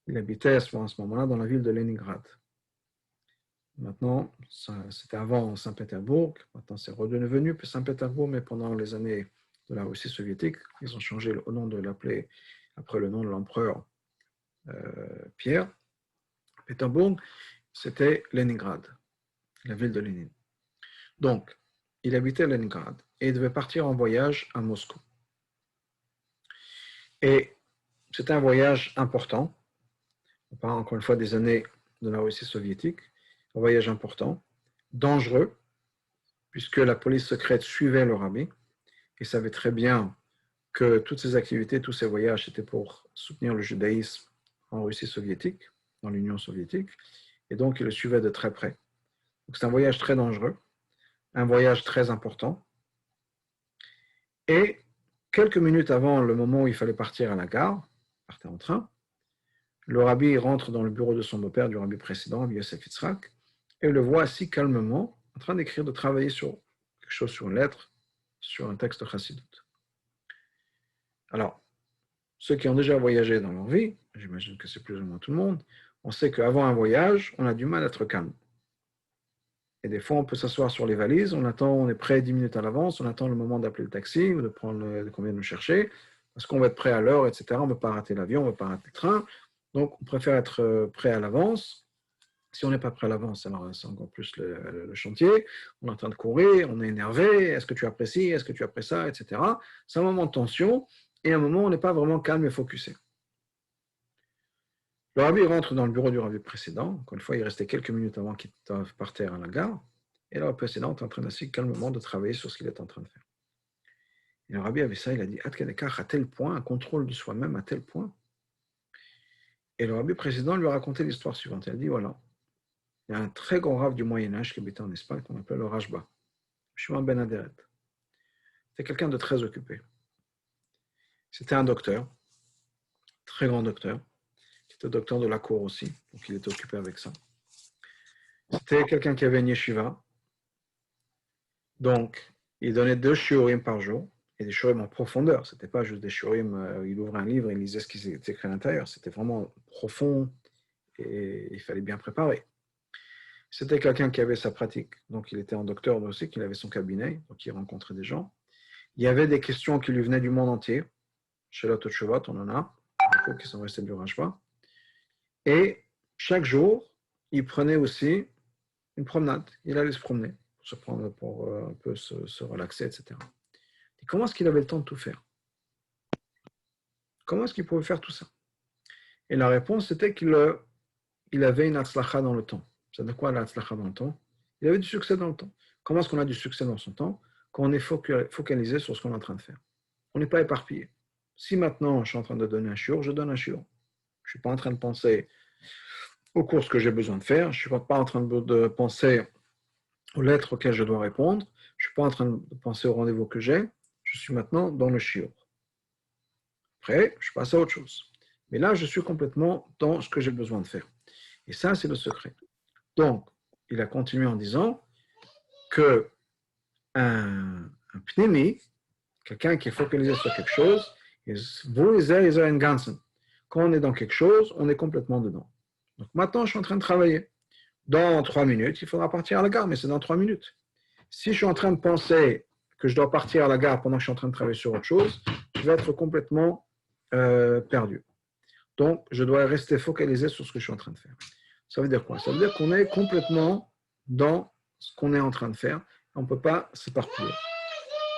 Il habitait à ce moment-là dans la ville de Leningrad. Maintenant, c'était avant Saint-Pétersbourg, maintenant c'est redevenu Saint-Pétersbourg, mais pendant les années de la Russie soviétique, ils ont changé le nom de l'appeler après le nom de l'empereur Pierre. Pétersbourg, c'était Leningrad, la ville de Lénine. Donc, il habitait Leningrad et il devait partir en voyage à Moscou. Et c'était un voyage important. On parle encore une fois des années de la Russie soviétique. Un voyage important, dangereux, puisque la police secrète suivait le rabbi et savait très bien que toutes ces activités, tous ces voyages, étaient pour soutenir le judaïsme en Russie soviétique, dans l'Union soviétique, et donc il le suivait de très près. Donc c'est un voyage très dangereux, un voyage très important. Et quelques minutes avant le moment où il fallait partir à la gare, il partait en train, le rabbi rentre dans le bureau de son beau-père, du rabbi précédent, Rabbi Yosef Yitzhak, et le voit assis calmement, en train d'écrire, de travailler sur quelque chose, sur une lettre, sur un texte chassidut. Alors, ceux qui ont déjà voyagé dans leur vie, j'imagine que c'est plus ou moins tout le monde, on sait qu'avant un voyage, on a du mal à être calme. Et des fois, on peut s'asseoir sur les valises, on est prêt 10 minutes à l'avance, on attend le moment d'appeler le taxi ou de prendre qu'on vienne nous chercher, parce qu'on va être prêt à l'heure, etc. On ne veut pas rater l'avion, on ne veut pas rater le train. Donc, on préfère être prêt à l'avance. Si on n'est pas prêt à l'avance, alors c'est encore plus le chantier. On est en train de courir, on est énervé. Est-ce que tu apprécies? Est-ce que tu apprécies ça? Etc. C'est un moment de tension et un moment où on n'est pas vraiment calme et focusé. Le rabbi rentre dans le bureau du rabbi précédent. Encore une fois, il restait quelques minutes avant qu'il partait à la gare. Et le rabbi précédent est en train d'assis calmement de travailler sur ce qu'il est en train de faire. Et le rabbi avait ça, il a dit, à tel point, un contrôle de soi-même à tel point. Et le rabbi précédent lui a raconté l'histoire suivante. Il a dit, voilà, il y a un très grand rave du Moyen-Âge qui habitait en Espagne qu'on appelle le Rajba, Shimon ben Aderet. C'était quelqu'un de très occupé. C'était un docteur, très grand docteur, qui était docteur de la cour aussi, donc il était occupé avec ça. C'était quelqu'un qui avait une yeshiva, donc il donnait 2 shiurim par jour, et des shiurim en profondeur. C'était pas juste des shiurim, il ouvrait un livre et il lisait ce qui était écrit à l'intérieur. C'était vraiment profond et il fallait bien préparer. C'était quelqu'un qui avait sa pratique, donc il était un docteur aussi, qu'il avait son cabinet, donc il rencontrait des gens. Il y avait des questions qui lui venaient du monde entier. Chez la Totchovat, on en a, beaucoup qui sont restés du Rajba. Et chaque jour, il prenait aussi une promenade. Il allait se promener, pour un peu se relaxer, etc. Et comment est-ce qu'il avait le temps de tout faire? Comment est-ce qu'il pouvait faire tout ça? Et la réponse était qu'il avait une atzlacha dans le temps. Ça veut dire quoi l'atzlacha dans le temps? Il avait du succès dans le temps. Comment est-ce qu'on a du succès dans son temps? Quand on est focalisé sur ce qu'on est en train de faire. On n'est pas éparpillé. Si maintenant je suis en train de donner un shiur, je donne un shiur. Je ne suis pas en train de penser aux courses que j'ai besoin de faire. Je ne suis pas en train de penser aux lettres auxquelles je dois répondre. Je ne suis pas en train de penser au rendez-vous que j'ai. Je suis maintenant dans le shiur. Après, je passe à autre chose. Mais là, je suis complètement dans ce que j'ai besoin de faire. Et ça, c'est le secret. Donc, il a continué en disant que un pnimi, quelqu'un qui est focalisé sur quelque chose, quand on est dans quelque chose, on est complètement dedans. Donc maintenant, je suis en train de travailler. Dans 3 minutes, il faudra partir à la gare, mais c'est dans 3 minutes. Si je suis en train de penser que je dois partir à la gare pendant que je suis en train de travailler sur autre chose, je vais être complètement perdu. Donc, je dois rester focalisé sur ce que je suis en train de faire. Ça veut dire quoi? Ça veut dire qu'on est complètement dans ce qu'on est en train de faire. On ne peut pas s'éparpiller.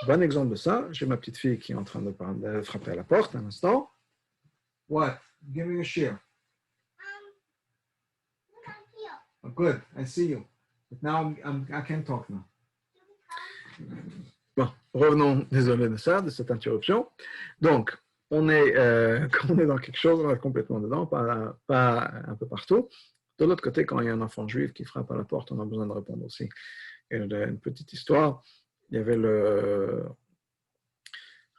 Bon exemple de ça, j'ai ma petite fille qui est en train de frapper à la porte un instant. What? Give me a shear. Oh, good, I see you. But now I can't talk now. Bon, revenons, désolé de ça, de cette interruption. Donc, quand on est dans quelque chose, on est complètement dedans, pas un peu partout. De l'autre côté, quand il y a un enfant juif qui frappe à la porte, on a besoin de répondre aussi. Et une petite histoire, il y avait le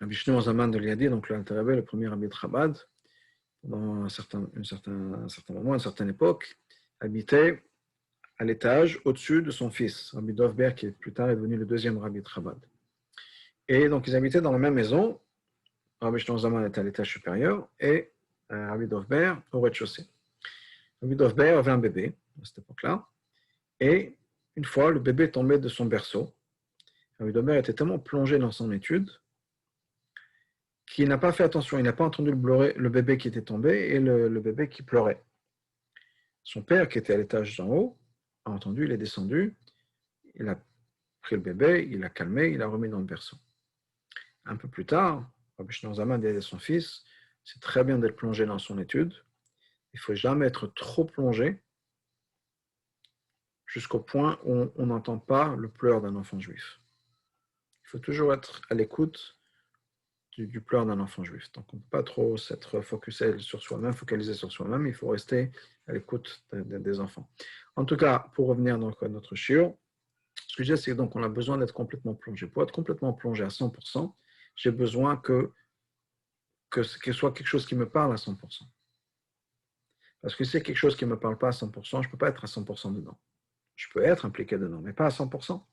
Rabbi Shneur Zaman de Liadi, donc le premier rabbi de Chabad. pendant un certain moment, une certaine époque, habitait à l'étage au-dessus de son fils, Rabbi Dovber, qui plus tard est devenu le deuxième Rabbi de Chabad. Et donc, ils habitaient dans la même maison. Rabbi Shneur Zalman était à l'étage supérieur et Rabbi Dovber au rez-de-chaussée. Rabbi Dovber avait un bébé à cette époque-là. Et une fois, le bébé tombait de son berceau. Rabbi Dovber était tellement plongé dans son étude qu'il n'a pas fait attention. Il n'a pas entendu le bébé qui était tombé et le bébé qui pleurait. Son père, qui était à l'étage d'en haut, a entendu, il est descendu, il a pris le bébé, il l'a calmé, il l'a remis dans le berceau. Un peu plus tard, Rabbi Shneur Zalman dit à son fils, c'est très bien d'être plongé dans son étude, il ne faut jamais être trop plongé jusqu'au point où on n'entend pas le pleur d'un enfant juif. Il faut toujours être à l'écoute du pleur d'un enfant juif. Donc on ne peut pas trop s'être focalisé sur soi-même, il faut rester à l'écoute des enfants. En tout cas, pour revenir donc à notre shiur, ce que je dis, c'est donc on a besoin d'être complètement plongé. Pour être complètement plongé à 100%, j'ai besoin que ce soit quelque chose qui me parle à 100%. Parce que si c'est quelque chose qui ne me parle pas à 100%, je ne peux pas être à 100% dedans. Je peux être impliqué dedans, mais pas à 100%.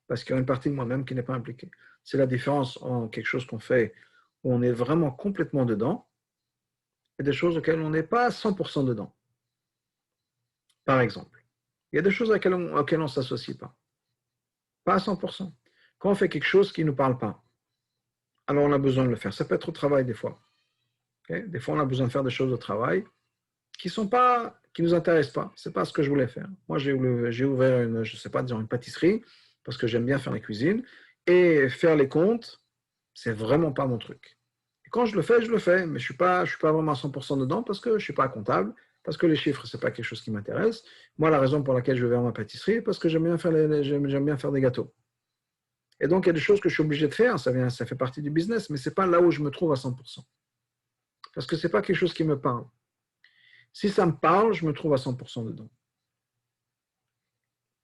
Parce qu'il y a une partie de moi-même qui n'est pas impliquée. C'est la différence en quelque chose qu'on fait où on est vraiment complètement dedans et des choses auxquelles on n'est pas à 100% dedans. Par exemple, il y a des choses auxquelles on ne s'associe pas. Pas à 100%. Quand on fait quelque chose qui ne nous parle pas, alors on a besoin de le faire. Ça peut être au travail des fois. Okay? Des fois, on a besoin de faire des choses au travail qui nous intéressent pas. C'est pas ce que je voulais faire. Moi, j'ai ouvert une pâtisserie parce que j'aime bien faire la cuisine et faire les comptes, c'est vraiment pas mon truc. Et quand je le fais, mais je suis pas vraiment à 100% dedans parce que je suis pas comptable, parce que les chiffres, c'est pas quelque chose qui m'intéresse. Moi, la raison pour laquelle je vais vers ma pâtisserie, parce que j'aime bien faire des gâteaux. Et donc, il y a des choses que je suis obligé de faire, ça fait partie du business, mais c'est pas là où je me trouve à 100%. Parce que c'est pas quelque chose qui me parle. Si ça me parle, je me trouve à 100% dedans.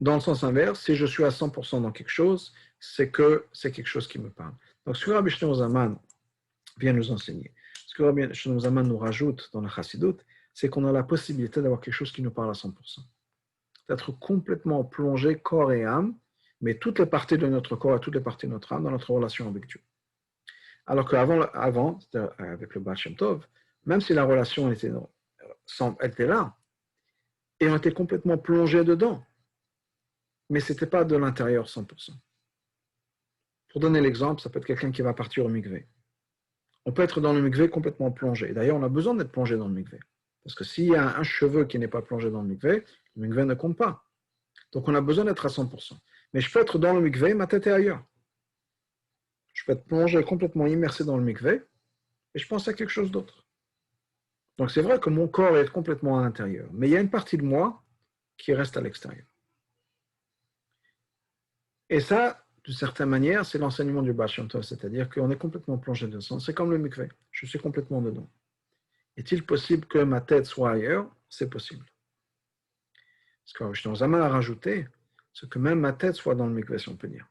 Dans le sens inverse, si je suis à 100% dans quelque chose, c'est que c'est quelque chose qui me parle. Donc, ce que Rabbi Shneur Zalman vient nous enseigner, ce que Rabbi Shneur Zalman nous rajoute dans la Chassidut, c'est qu'on a la possibilité d'avoir quelque chose qui nous parle à 100%. D'être complètement plongé corps et âme, mais toutes les parties de notre corps et toutes les parties de notre âme dans notre relation avec Dieu. Alors qu'avant, avec le Baal Shem Tov, même si la relation était là, et on était complètement plongé dedans, mais ce n'était pas de l'intérieur 100%. Pour donner l'exemple, ça peut être quelqu'un qui va partir au mikvé. On peut être dans le mikvé complètement plongé. D'ailleurs, on a besoin d'être plongé dans le mikvé. Parce que s'il y a un cheveu qui n'est pas plongé dans le mikvé ne compte pas. Donc on a besoin d'être à 100%. Mais je peux être dans le mikvé, ma tête est ailleurs. Je peux être plongé, complètement immersé dans le mikvé, et je pense à quelque chose d'autre. Donc c'est vrai que mon corps est complètement à l'intérieur, mais il y a une partie de moi qui reste à l'extérieur. Et ça, d'une certaine manière, c'est l'enseignement du Baal Shem Tov, c'est-à-dire qu'on est complètement plongé dedans. C'est comme le mikvé, je suis complètement dedans. Est-il possible que ma tête soit ailleurs? C'est possible. Ce que Rabbi Shneur Zalman a rajouté, c'est que même ma tête soit dans le mikvé, si on peut dire.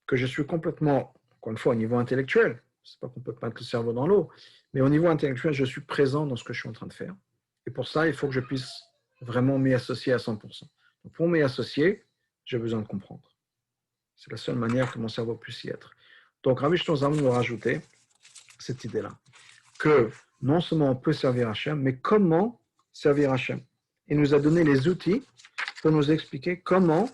Que je suis complètement, encore une fois, au niveau intellectuel, c'est pas qu'on peut pas mettre le cerveau dans l'eau, mais au niveau intellectuel, je suis présent dans ce que je suis en train de faire. Et pour ça, il faut que je puisse vraiment m'y associer à 100%. Donc pour m'y associer, j'ai besoin de comprendre. C'est la seule manière que mon cerveau puisse y être. Donc Rabbi Shneur Zalman nous a rajouté cette idée-là, que non seulement on peut servir Hachem, mais comment servir Hachem. Il nous a donné les outils pour nous expliquer comment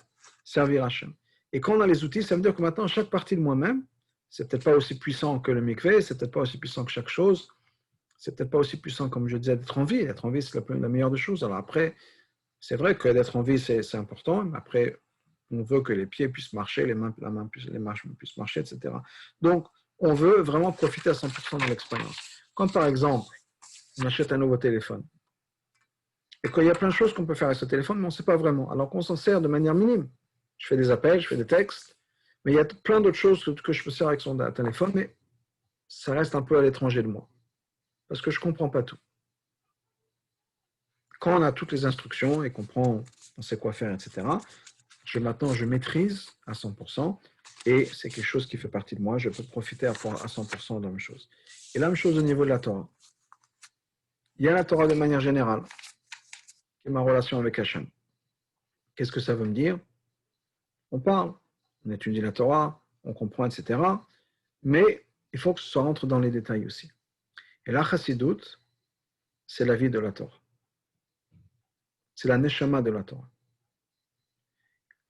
servir Hachem. Et quand on a les outils, ça veut dire que maintenant, chaque partie de moi-même, c'est peut-être pas aussi puissant que le mikvé, c'est peut-être pas aussi puissant que chaque chose, c'est peut-être pas aussi puissant, comme je disais, d'être en vie. D'être en vie, c'est la meilleure des choses. Alors après, c'est vrai que d'être en vie, c'est important, mais après, on veut que les pieds puissent marcher, les mains puissent marcher, etc. Donc, on veut vraiment profiter à 100% de l'expérience. Quand, par exemple, on achète un nouveau téléphone, et qu'il y a plein de choses qu'on peut faire avec ce téléphone, mais on ne sait pas vraiment, alors qu'on s'en sert de manière minime. Je fais des appels, je fais des textes, mais il y a plein d'autres choses que je peux faire avec son téléphone, mais ça reste un peu à l'étranger de moi, parce que je ne comprends pas tout. Quand on a toutes les instructions et on sait quoi faire, etc., maintenant, je maîtrise à 100%, et c'est quelque chose qui fait partie de moi, je peux profiter à 100% de la même chose. Et la même chose au niveau de la Torah. Il y a la Torah de manière générale, qui est ma relation avec Hachem. Qu'est-ce que ça veut me dire? On parle, on étudie la Torah, on comprend, etc. Mais il faut que ça rentre dans les détails aussi. Et la Chassidut, c'est la vie de la Torah. C'est la Neshama de la Torah.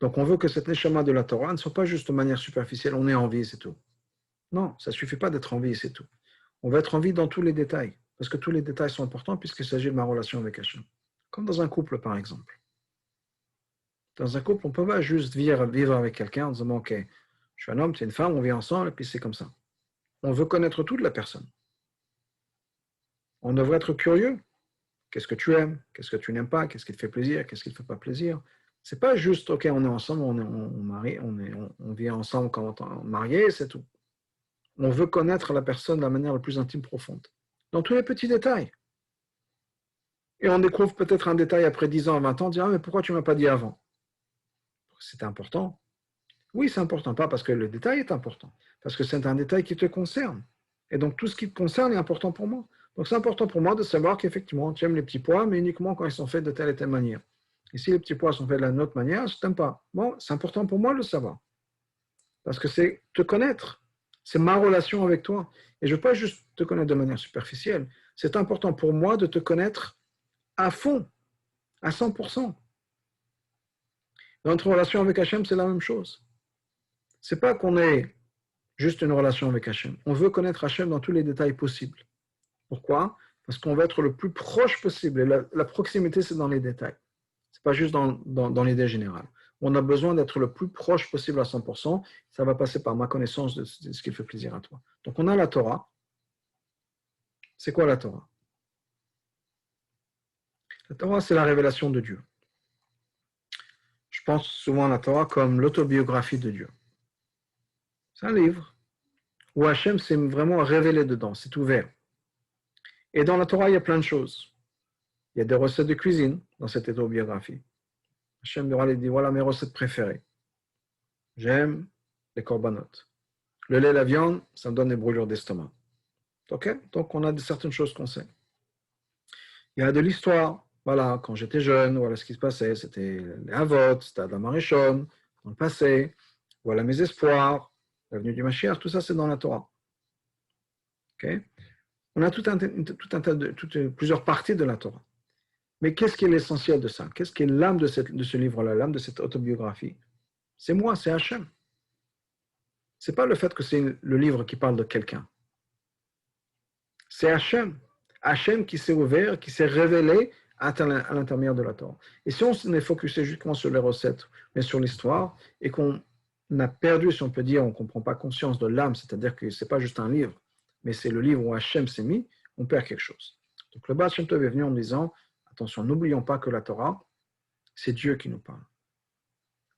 Donc on veut que cette Neshama de la Torah ne soit pas juste de manière superficielle, on est en vie, c'est tout. Non, ça ne suffit pas d'être en vie, c'est tout. On va être en vie dans tous les détails, parce que tous les détails sont importants puisqu'il s'agit de ma relation avec Hachem. Comme dans un couple, par exemple. Dans un couple, on ne peut pas juste vivre avec quelqu'un en disant, ok, je suis un homme, tu es une femme, on vit ensemble, et puis c'est comme ça. On veut connaître toute la personne. On devrait être curieux. Qu'est-ce que tu aimes? Qu'est-ce que tu n'aimes pas? Qu'est-ce qui te fait plaisir? Qu'est-ce qui ne te fait pas plaisir? C'est pas juste, ok, on est ensemble, on vit ensemble quand on est marié, c'est tout. On veut connaître la personne de la manière la plus intime, profonde. Dans tous les petits détails. Et on découvre peut-être un détail après 10 ans, 20 ans, on dit, ah, mais pourquoi tu ne m'as pas dit avant? C'est important. Oui, c'est important, pas parce que le détail est important, parce que c'est un détail qui te concerne. Et donc, tout ce qui te concerne est important pour moi. Donc, c'est important pour moi de savoir qu'effectivement, tu aimes les petits pois, mais uniquement quand ils sont faits de telle et telle manière. Et si les petits pois sont faits de la autre manière, je ne t'aime pas. Bon, c'est important pour moi de le savoir. Parce que c'est te connaître. C'est ma relation avec toi. Et je ne veux pas juste te connaître de manière superficielle. C'est important pour moi de te connaître à fond, à 100%. Notre relation avec Hachem, c'est la même chose. Ce n'est pas qu'on ait juste une relation avec Hachem. On veut connaître Hachem dans tous les détails possibles. Pourquoi? Parce qu'on veut être le plus proche possible. Et la proximité, c'est dans les détails. Ce n'est pas juste dans l'idée générale. On a besoin d'être le plus proche possible à 100%. Ça va passer par ma connaissance de ce qui fait plaisir à toi. Donc, on a la Torah. C'est quoi la Torah? La Torah, c'est la révélation de Dieu. Je pense souvent à la Torah comme l'autobiographie de Dieu. C'est un livre où Hachem s'est vraiment révélé dedans, c'est ouvert. Et dans la Torah, il y a plein de choses. Il y a des recettes de cuisine dans cette autobiographie. Hachem dit, voilà mes recettes préférées. J'aime les corbanotes. Le lait, la viande, ça me donne des brûlures d'estomac. Okay? Donc, on a certaines choses qu'on sait. Il y a de l'histoire. Voilà, quand j'étais jeune, voilà ce qui se passait. C'était les Havot, c'était Adam Arishon, dans le passé. Voilà mes espoirs, la venue du Mashiach, tout ça, c'est dans la Torah. Okay? On a plusieurs parties de la Torah. Mais qu'est-ce qui est l'essentiel de ça? Qu'est-ce qui est l'âme de ce livre-là, l'âme de cette autobiographie? C'est moi, c'est Hachem. Ce n'est pas le fait que c'est le livre qui parle de quelqu'un. C'est Hachem. Hachem qui s'est ouvert, qui s'est révélé à l'intérieur de la Torah. Et si on est focusé uniquement sur les recettes, mais sur l'histoire, et qu'on a perdu, si on peut dire, on ne comprend pas conscience de l'âme, c'est-à-dire que ce n'est pas juste un livre, mais c'est le livre où Hachem s'est mis, on perd quelque chose. Donc le Baal Shem Tov est venu en disant, attention, n'oublions pas que la Torah, c'est Dieu qui nous parle.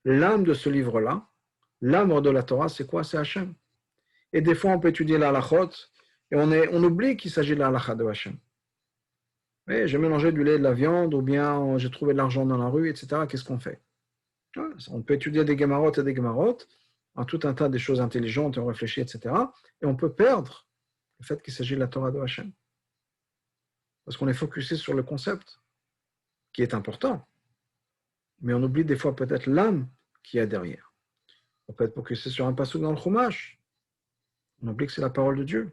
L'âme de ce livre-là, l'âme de la Torah, c'est quoi? C'est Hachem. Et des fois, on peut étudier la halachot, et on oublie qu'il s'agit de la halacha de Hachem. Mais j'ai mélangé du lait et de la viande, ou bien j'ai trouvé de l'argent dans la rue, etc. Qu'est-ce qu'on fait? On peut étudier des gemarotes et des gemarotes, en tout un tas de choses intelligentes, on réfléchit, etc. Et on peut perdre le fait qu'il s'agit de la Torah de Hachem. Parce qu'on est focusé sur le concept, qui est important. Mais on oublie des fois peut-être l'âme qu'il y a derrière. On peut être focusé sur un passouk dans le Chumash. On oublie que c'est la parole de Dieu.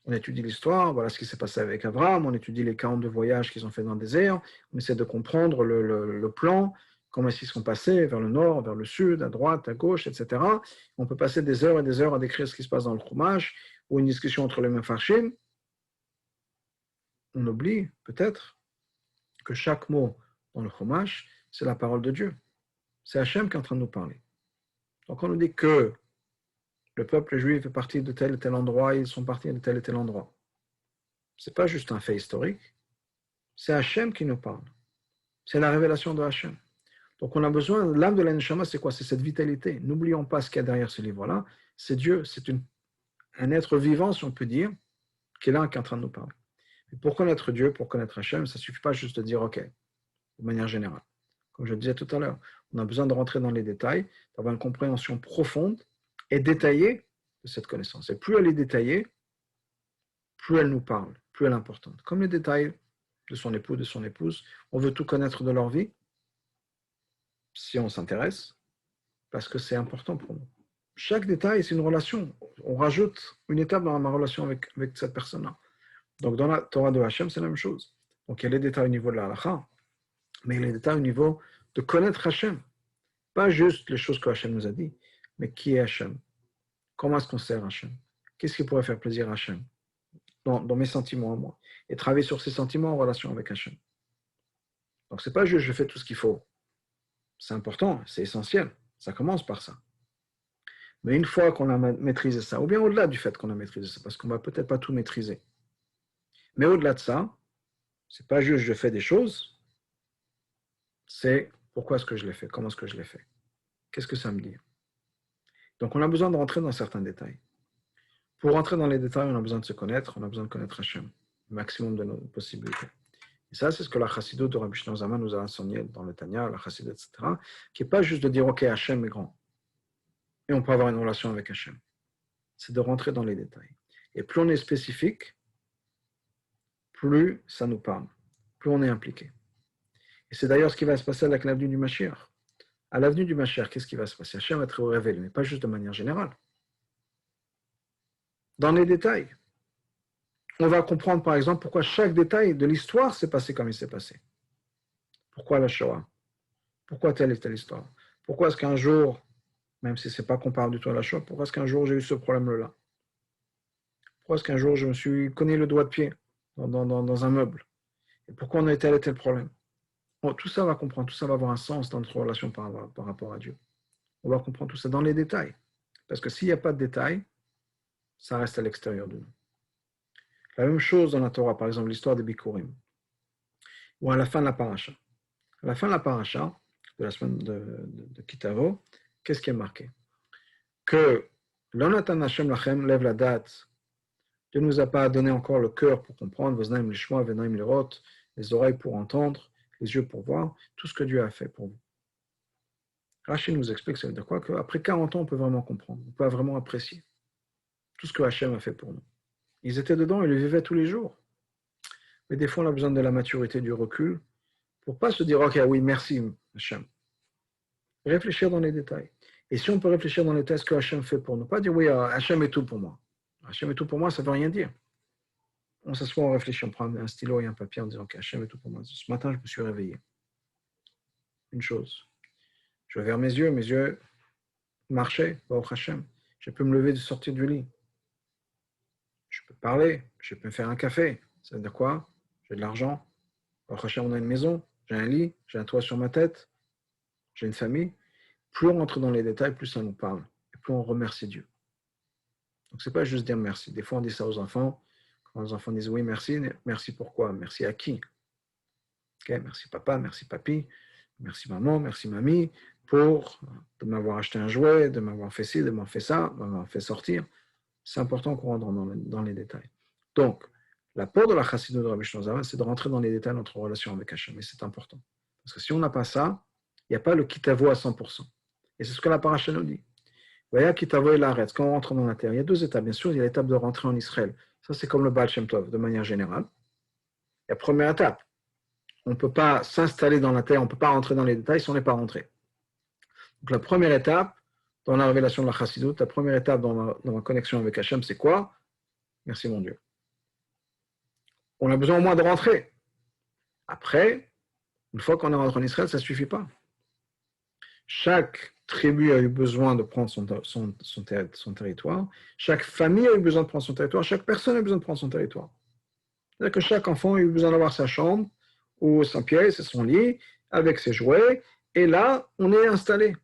On étudie l'histoire, voilà ce qui s'est passé avec Abraham, on étudie les 42 voyages qu'ils ont fait dans le désert, on essaie de comprendre le plan, comment est-ce qu'ils sont passés vers le nord, vers le sud, à droite, à gauche, etc. On peut passer des heures et des heures à décrire ce qui se passe dans le Chumash, ou une discussion entre les Mefarshim. On oublie peut-être que chaque mot dans le Chumash, c'est la parole de Dieu. C'est Hachem qui est en train de nous parler. Donc on nous dit que le peuple juif est parti de tel et tel endroit, ils sont partis de tel et tel endroit. Ce n'est pas juste un fait historique, c'est Hachem qui nous parle. C'est la révélation de Hachem. Donc on a besoin, l'âme de la Neshama, c'est quoi? C'est cette vitalité. N'oublions pas ce qu'il y a derrière ce livre-là. C'est Dieu, c'est un être vivant, si on peut dire, qui est là, qui est en train de nous parler. Et pour connaître Dieu, pour connaître Hachem, ça ne suffit pas juste de dire OK, de manière générale. Comme je le disais tout à l'heure, on a besoin de rentrer dans les détails, d'avoir une compréhension profonde et détaillée de cette connaissance. Et plus elle est détaillée, plus elle nous parle, plus elle est importante. Comme les détails de son époux, de son épouse. On veut tout connaître de leur vie, si on s'intéresse, parce que c'est important pour nous. Chaque détail, c'est une relation. On rajoute une étape dans ma relation avec cette personne-là. Donc, dans la Torah de Hachem, c'est la même chose. Donc, il y a les détails au niveau de la halakha, mais il y a les détails au niveau de connaître Hachem. Pas juste les choses que Hachem nous a dit, mais qui est Hachem? Comment est-ce qu'on sert Hachem? Qu'est-ce qui pourrait faire plaisir à Hachem dans mes sentiments à moi? Et travailler sur ces sentiments en relation avec Hachem. Donc, c'est pas juste je fais tout ce qu'il faut. C'est important, c'est essentiel. Ça commence par ça. Mais une fois qu'on a maîtrisé ça, ou bien au-delà du fait qu'on a maîtrisé ça, parce qu'on ne va peut-être pas tout maîtriser, mais au-delà de ça, c'est pas juste je fais des choses, c'est pourquoi est-ce que je les fais, comment est-ce que je les fais, qu'est-ce que ça me dit. Donc on a besoin de rentrer dans certains détails. Pour rentrer dans les détails, on a besoin de se connaître, on a besoin de connaître Hachem, le maximum de nos possibilités. Et ça, c'est ce que la Chassidut de Rabbi Shlomo Zalman nous a enseigné dans le Tanya, la Chassidut, etc., qui n'est pas juste de dire, ok, Hachem est grand, et on peut avoir une relation avec Hachem. C'est de rentrer dans les détails. Et plus on est spécifique, plus ça nous parle, plus on est impliqué. Et c'est d'ailleurs ce qui va se passer avec l'avenue du Mashiach. À l'avenue du Mashiach, qu'est-ce qui va se passer? Hachem va être révélé, mais pas juste de manière générale. Dans les détails. On va comprendre, par exemple, pourquoi chaque détail de l'histoire s'est passé comme il s'est passé. Pourquoi la Shoah? Pourquoi telle et telle histoire? Pourquoi est-ce qu'un jour, même si ce n'est pas comparable du tout à la Shoah, pourquoi est-ce qu'un jour j'ai eu ce problème-là? Pourquoi est-ce qu'un jour je me suis cogné le doigt de pied dans un meuble? Et pourquoi on a été à tel problème? Bon, tout ça va comprendre, tout ça va avoir un sens dans notre relation par rapport à Dieu. On va comprendre tout ça dans les détails. Parce que s'il n'y a pas de détails, ça reste à l'extérieur de nous. La même chose dans la Torah, par exemple, l'histoire des Bikurim, ou à la fin de la paracha. À la fin de la paracha, de la semaine de Kitavo, qu'est-ce qui est marqué? Que l'Onatan Hashem Lachem lève la date. Dieu ne nous a pas donné encore le cœur pour comprendre, Voznaim Lishma, Venaim Lirot, les oreilles pour entendre, les yeux pour voir, tout ce que Dieu a fait pour vous. Rachid nous explique, ça veut dire quoi? Qu'après 40 ans, on peut vraiment comprendre, on peut vraiment apprécier tout ce que Hachem a fait pour nous. Ils étaient dedans, ils le vivaient tous les jours. Mais des fois, on a besoin de la maturité, du recul, pour ne pas se dire, ok, oui, merci Hachem. Réfléchir dans les détails. Et si on peut réfléchir dans les détails, ce que Hachem fait pour nous, pas dire, oui, Hachem est tout pour moi. Hachem est tout pour moi, ça ne veut rien dire. On s'assoit, on réfléchit, on prend un stylo et un papier en disant, ok, Hachem est tout pour moi. Ce matin, je me suis réveillé. Une chose. Je vais vers mes yeux marchaient, Baruch Hachem. Je peux me lever de sortir du lit. Je peux parler, je peux me faire un café. Ça veut dire quoi? J'ai de l'argent. Baruch Hachem, on a une maison, j'ai un lit, j'ai un toit sur ma tête, j'ai une famille. Plus on rentre dans les détails, plus ça nous parle. Et plus on remercie Dieu. Donc, ce n'est pas juste dire merci. Des fois, on dit ça aux enfants. Quand les enfants disent oui, merci, merci pourquoi? Merci à qui? Okay, merci papa, merci papi, merci maman, merci mamie, de m'avoir acheté un jouet, de m'avoir fait ci, de m'avoir fait ça, de m'avoir fait sortir. C'est important qu'on rentre dans les détails. Donc, l'apport de la Chassidut de Rabbi Shlomo Zalman, c'est de rentrer dans les détails de notre relation avec Hachem. Et c'est important. Parce que si on n'a pas ça, il n'y a pas le kitavo à 100%. Et c'est ce que la paracha nous dit. Voyez, kitavo et l'arrête. Quand on rentre dans la terre, il y a deux étapes. Bien sûr, il y a l'étape de rentrer en Israël. Ça, c'est comme le Baal Shem Tov, de manière générale. La première étape. On ne peut pas s'installer dans la terre, on ne peut pas rentrer dans les détails si on n'est pas rentré. Donc la première étape dans la révélation de la Chassidut, la première étape dans la connexion avec Hachem, c'est quoi? Merci mon Dieu. On a besoin au moins de rentrer. Après, une fois qu'on est rentré en Israël, ça ne suffit pas. Chaque tribu a eu besoin de prendre son territoire. Chaque famille a eu besoin de prendre son territoire. Chaque personne a eu besoin de prendre son territoire. C'est-à-dire que chaque enfant a eu besoin d'avoir sa chambre ou sa pièce et son lit avec ses jouets. Et là, on est installé.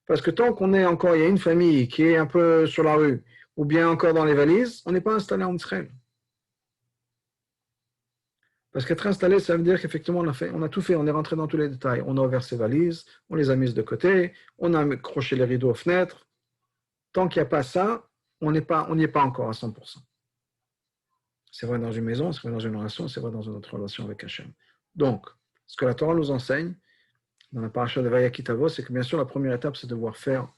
Parce que tant qu'on est encore, il y a une famille qui est un peu sur la rue ou bien encore dans les valises, on n'est pas installé en Israël. Parce qu'être installé, ça veut dire qu'effectivement, on a tout fait, on est rentré dans tous les détails. On a ouvert ses valises, on les a mises de côté, on a accroché les rideaux aux fenêtres. Tant qu'il n'y a pas ça, on n'y est pas encore à 100%. C'est vrai dans une maison, c'est vrai dans une relation, c'est vrai dans une autre relation avec Hachem. Donc, ce que la Torah nous enseigne, dans la paracha de Vayakitavo, c'est que bien sûr, la première étape, c'est de devoir faire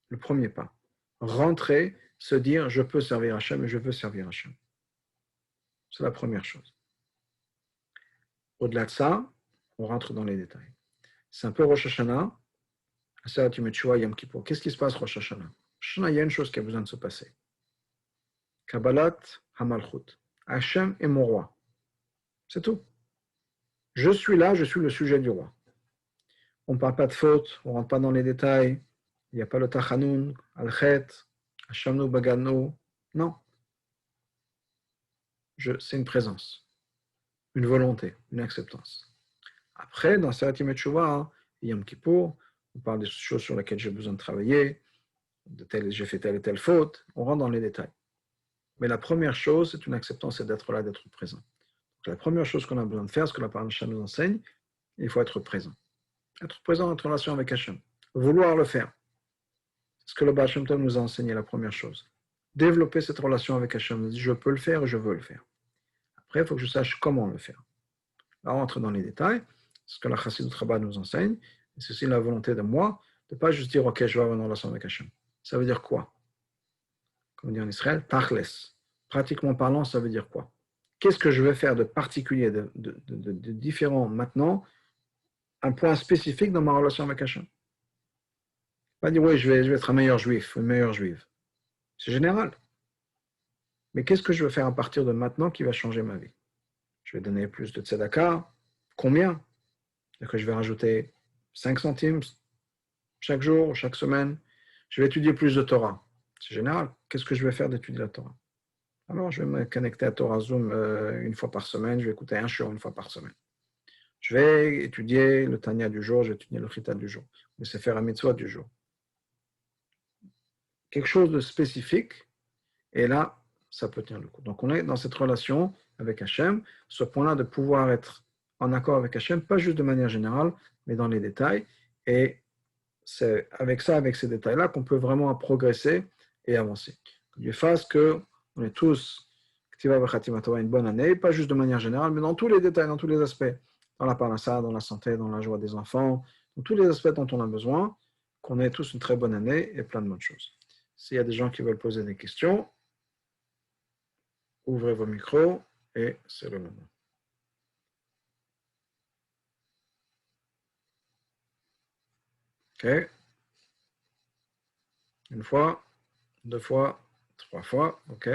le premier pas. Rentrer, se dire, je peux servir Hachem et je veux servir Hachem. C'est la première chose. Au-delà de ça, on rentre dans les détails. C'est un peu Rosh Hashanah, Aseret Yom Teshuvah, Yom Kippour. Qu'est-ce qui se passe Rosh Hashanah? Rosh Hashanah, il y a une chose qui a besoin de se passer. Kabbalat Hamalchut. Hachem est mon roi. C'est tout. Je suis là, je suis le sujet du roi. On ne parle pas de faute, on ne rentre pas dans les détails. Il n'y a pas le Tachanoun, Al-Chet, Hashamnu Bagadnu. Non. C'est une présence, une volonté, une acceptance. Après, dans Aseret Yom Teshuvah, Yom Kippour, on parle des choses sur lesquelles j'ai besoin de travailler, j'ai fait telle et telle faute, on rentre dans les détails. Mais la première chose, c'est une acceptance, c'est d'être là, d'être présent. Donc, la première chose qu'on a besoin de faire, ce que la paracha nous enseigne, il faut être présent. Être présent en notre relation avec Hachem. Vouloir le faire. C'est ce que le Baal Shem Tov nous a enseigné, la première chose. Développer cette relation avec Hachem. Je peux le faire et je veux le faire. Après, il faut que je sache comment le faire. Là, on rentre dans les détails. C'est ce que la Chassidut Rabbah nous enseigne. C'est aussi la volonté de moi de ne pas juste dire, OK, je vais avoir une relation avec Hachem. Ça veut dire quoi? Comme on dit en Israël, tachles. Pratiquement parlant, ça veut dire quoi? Qu'est-ce que je vais faire de particulier, de différent maintenant? Un point spécifique dans ma relation avec Hachem. Pas dire, oui, je vais être un meilleur juif, une meilleure juive. C'est général. Mais qu'est-ce que je vais faire à partir de maintenant qui va changer ma vie? Je vais donner plus de tzedaka. Combien? Que je vais rajouter 5 centimes chaque jour, chaque semaine. Je vais étudier plus de Torah. C'est général. Qu'est-ce que je vais faire d'étudier la Torah? Alors, je vais me connecter à Torah Zoom une fois par semaine. Je vais écouter un shiur une fois par semaine. Je vais étudier le Tanya du jour. Je vais étudier le Chita du jour. Le Sefer HaMitzvot du jour. Quelque chose de spécifique. Et là, ça peut tenir le coup. Donc, on est dans cette relation avec Hachem. Ce point-là de pouvoir être en accord avec Hachem, pas juste de manière générale, mais dans les détails. Et c'est avec ça, avec ces détails-là, qu'on peut vraiment progresser et avancer. Dieu fasse qu'on est tous Ktiva V'Chatima Tova une bonne année, pas juste de manière générale, mais dans tous les détails, dans tous les aspects, dans la parnassa, dans la santé, dans la joie des enfants, dans tous les aspects dont on a besoin, qu'on ait tous une très bonne année et plein de bonnes choses. S'il y a des gens qui veulent poser des questions, ouvrez vos micros et c'est le moment. OK. Une fois, deux fois, trois fois. OK.